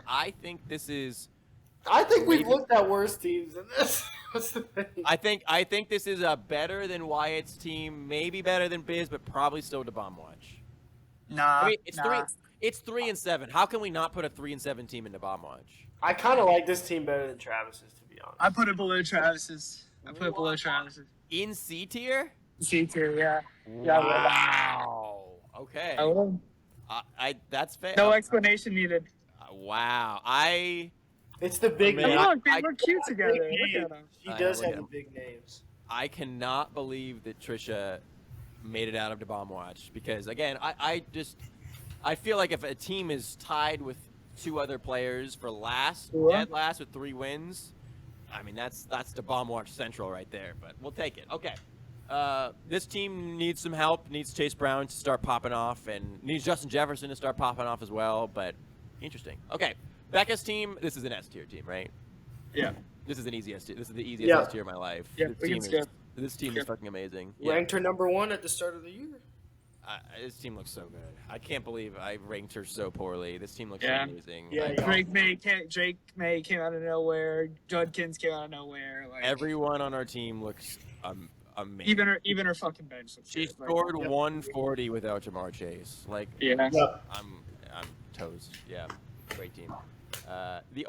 I think this is. I think we've looked at worse teams than this. What's the thing? I think this is a better than Wyatt's team, maybe better than Biz, but probably still to bomb watch. Nah. I mean, it's 3-7. How can we not put a 3-7 team into bomb watch? I kind of like this team better than Travis's, to be honest. I put it below Travis's. In C tier? C tier, yeah. Wow. Okay. That's fair. No explanation needed. Wow. It's the big Man, Hey, names. look, they look cute together. Look at them. He I does look have at the him. big names. I cannot believe that Trisha made it out of the bomb watch because again, I feel like if a team is tied with 2 other players for dead last with 3 wins, I mean that's the bomb watch central right there. But we'll take it. Okay. This team needs some help. Needs Chase Brown to start popping off, and needs Justin Jefferson to start popping off as well. But interesting. Okay, Becca's team. This is an S tier team, right? Yeah. This is an easy S tier. This is the easiest S tier of my life. Yeah, This team is fucking amazing. Ranked her number 1 at the start of the year. This team looks so good. I can't believe I ranked her so poorly. This team looks amazing. Yeah, Drake May came out of nowhere. Judkins came out of nowhere. Like Everyone on our team looks amazing. Even her fucking bench. She scored 140 without Jamar Chase. Like, I'm toast. Yeah, great team. The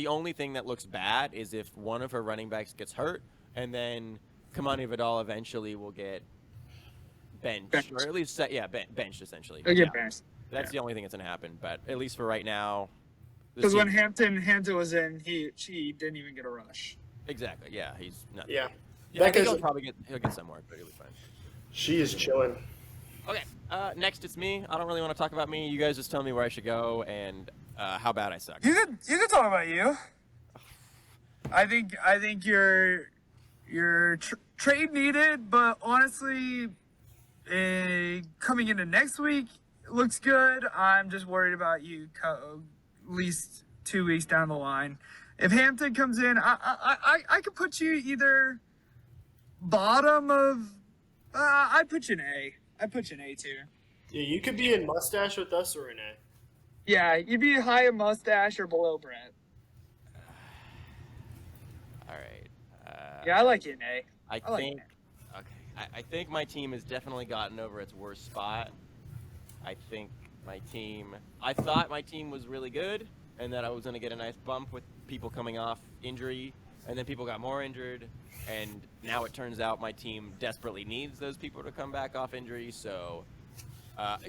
only thing that looks bad is if one of her running backs gets hurt, and then Kamani Vidal eventually will get benched, or at least benched essentially. They'll get benched. That's the only thing that's gonna happen. But at least for right now, because when Hampton was in, she didn't even get a rush. Exactly. Yeah, he's not. Yeah. I think he'll get somewhere, but he'll be fine. She is chilling. Okay. Next, it's me. I don't really want to talk about me. You guys just tell me where I should go and how bad I suck. You could talk about you. I think you're trade needed, but honestly, coming into next week looks good. I'm just worried about you at least 2 weeks down the line. If Hampton comes in, I could put you either bottom of. I'd put you an A. I'd put you an A tier. Yeah, you could be in Mustache with us or an A. Yeah, you'd be high in Mustache or below Brett. All right. Yeah, I like you an A. I think my team has definitely gotten over its worst spot. I thought my team was really good and that I was going to get a nice bump with people coming off injury, and then people got more injured, and now it turns out my team desperately needs those people to come back off injury. So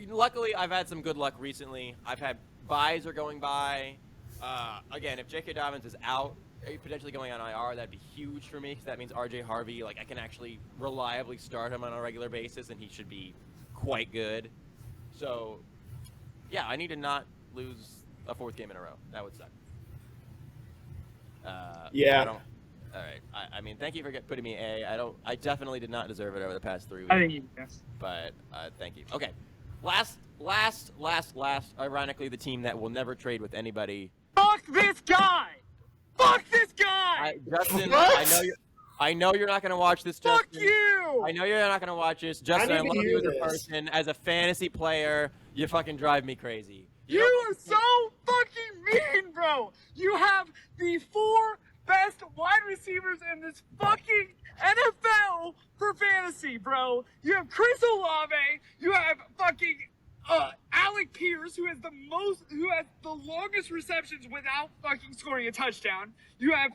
luckily I've had some good luck recently. I've had buys are going by. Again, if J.K. Dobbins is out, potentially going on IR, that'd be huge for me because that means R.J. Harvey, I can actually reliably start him on a regular basis, and he should be quite good. So, yeah, I need to not lose a 4th game in a row. That would suck. Yeah. All right. I mean, thank you for putting me A. I definitely did not deserve it over the past 3 weeks. I think you do. But thank you. Okay. Last. Ironically, the team that will never trade with anybody. Fuck this guy! Fuck this guy! Justin, what? I know you're not gonna watch this. Justin. Fuck you! I know you're not gonna watch this, Justin. I love you as a person, as a fantasy player. You fucking drive me crazy. You are so fucking mean, bro. You have the 4 best wide receivers in this fucking NFL for fantasy, bro. You have Chris Olave. You have fucking Alec Pierce, who has the longest receptions without fucking scoring a touchdown. You have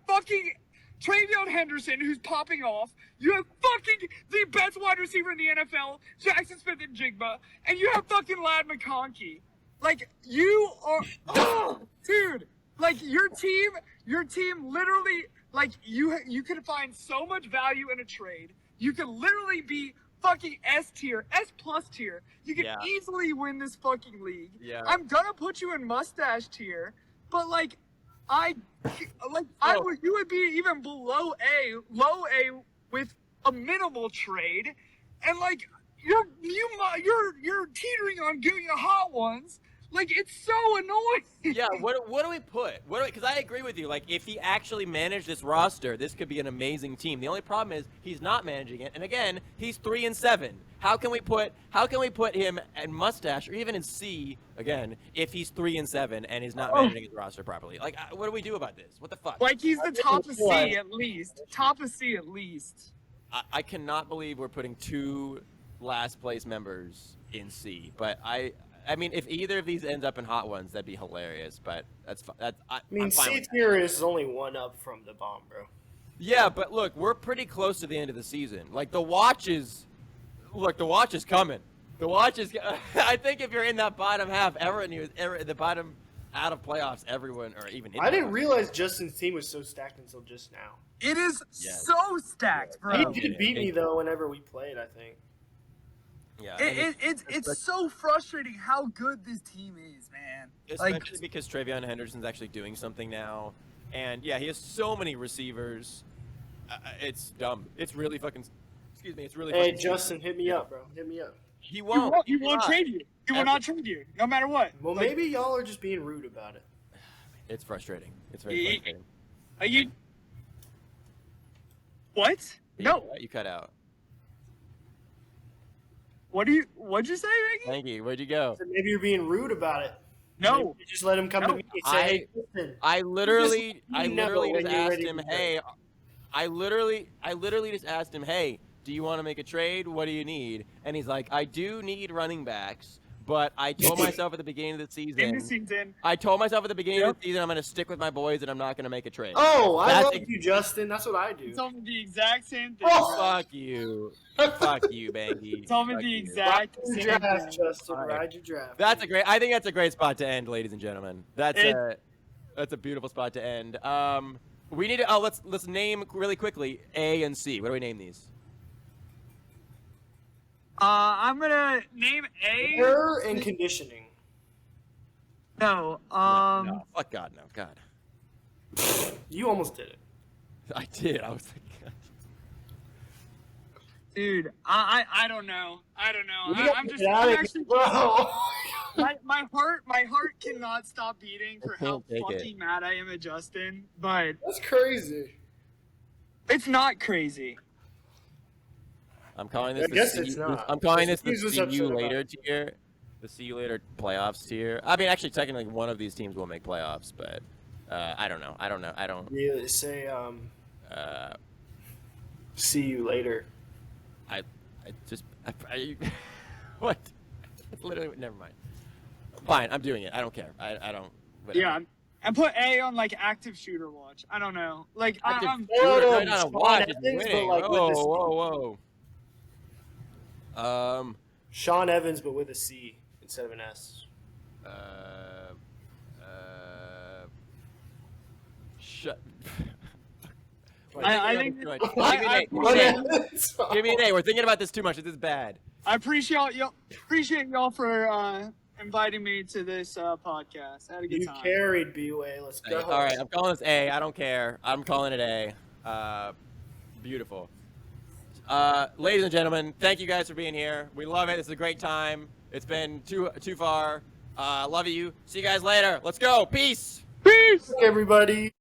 fucking Travion Henderson, who's popping off. You have fucking the best wide receiver in the NFL, Jackson Smith and Jigba, and you have fucking Lad McConkey. You are, dude. Your team literally, you could find so much value in a trade. You could literally be fucking S tier, S+ tier. You can easily win this fucking league. Yeah. I'm gonna put you in Mustache tier, but you would be even below low A with a minimal trade, and you're teetering on giving a hot ones. It's so annoying. Yeah, what do we put? Because I agree with you. If he actually managed this roster, this could be an amazing team. The only problem is he's not managing it. And again, he's 3-7. How can we put him in Mustache or even in C again if he's 3-7 and he's not managing his roster properly? What do we do about this? What the fuck? He's the top of C at least. Top of C at least. I cannot believe we're putting 2 last place members in C. But I mean, if either of these ends up in hot ones, that'd be hilarious. But that's fine. I'm fine C tier is only 1 up from the bomb, bro. Yeah, but look, we're pretty close to the end of the season. The watch is coming. The watch is. I think if you're in that bottom half, ever in the bottom out of playoffs, everyone, or even in I didn't playoffs. realize Justin's team was so stacked until just now. It is Yes. so stacked, bro. He did beat me though whenever we played, I think. Yeah, and It's so frustrating how good this team is, man. especially because Travion Henderson's actually doing something now, and yeah, he has so many receivers. It's dumb. It's really fucking. Excuse me. It's really. Hey, fucking Justin, hit me up, bro. Hit me up. He won't. He won't trade you. He will not trade you, no matter what. Well, maybe y'all are just being rude about it. It's frustrating. It's very frustrating. Are you? What? No. You cut out. What'd you say, Ricky? Thank you. Where'd you go? So maybe you're being rude about it. No. Maybe just let him come to me and say, "Hey, listen." I literally You know just when you're asked ready him, to hey, I literally just asked him, hey, do you want to make a trade? What do you need? And he's like, I do need running backs, but I told myself at the beginning of the In the season, season. I'm going to stick with my boys and I'm not going to make a trade. Oh, I That's love ex- you, Justin. That's what I do. Told me the exact same thing. Oh, bro. Fuck you. Fuck you, Bangy. Told me Fuck the you. exact Ride same your draft, thing. Justin. Fire. Ride your draft. I think that's a great spot to end, ladies and gentlemen. That's a beautiful spot to end. We need to let's name really quickly A and C. What do we name these? I'm gonna name A. Error and conditioning. No. No. Fuck God, no. God. You almost did it. I did. I was like, Dude, I don't know. Get out of here, bro. my heart cannot stop beating for I how can't take it. fucking mad I am at Justin, but That's crazy. it's not crazy. I'm calling this. I guess it's not. I'm calling this the He's just see upset you about later it. tier. The see you later playoffs tier. I mean, actually, technically, one of these teams will make playoffs, but I don't know. I don't. Yeah, say Uh, see you later. I what? Literally, never mind. Fine, I'm doing it. I don't care. I don't. Whatever. Yeah, I put A on like active shooter watch. I don't know. Like Active I'm shooter, No, not a Sean watch, it's Evans, but, winning. like, with the Whoa. Sean Evans, but with a C instead of an S. Shut. I think Give me an A. Give me an A. We're thinking about this too much. This is bad. I appreciate y'all for inviting me to this podcast. I had a good You time. carried Bway. Let's go. All right, I'm calling this A. I don't care. I'm calling it A. Beautiful. Ladies and gentlemen, thank you guys for being here. We love it. It's a great time. It's been too far. Love you. See you guys later. Let's go. Peace. Peace. Everybody.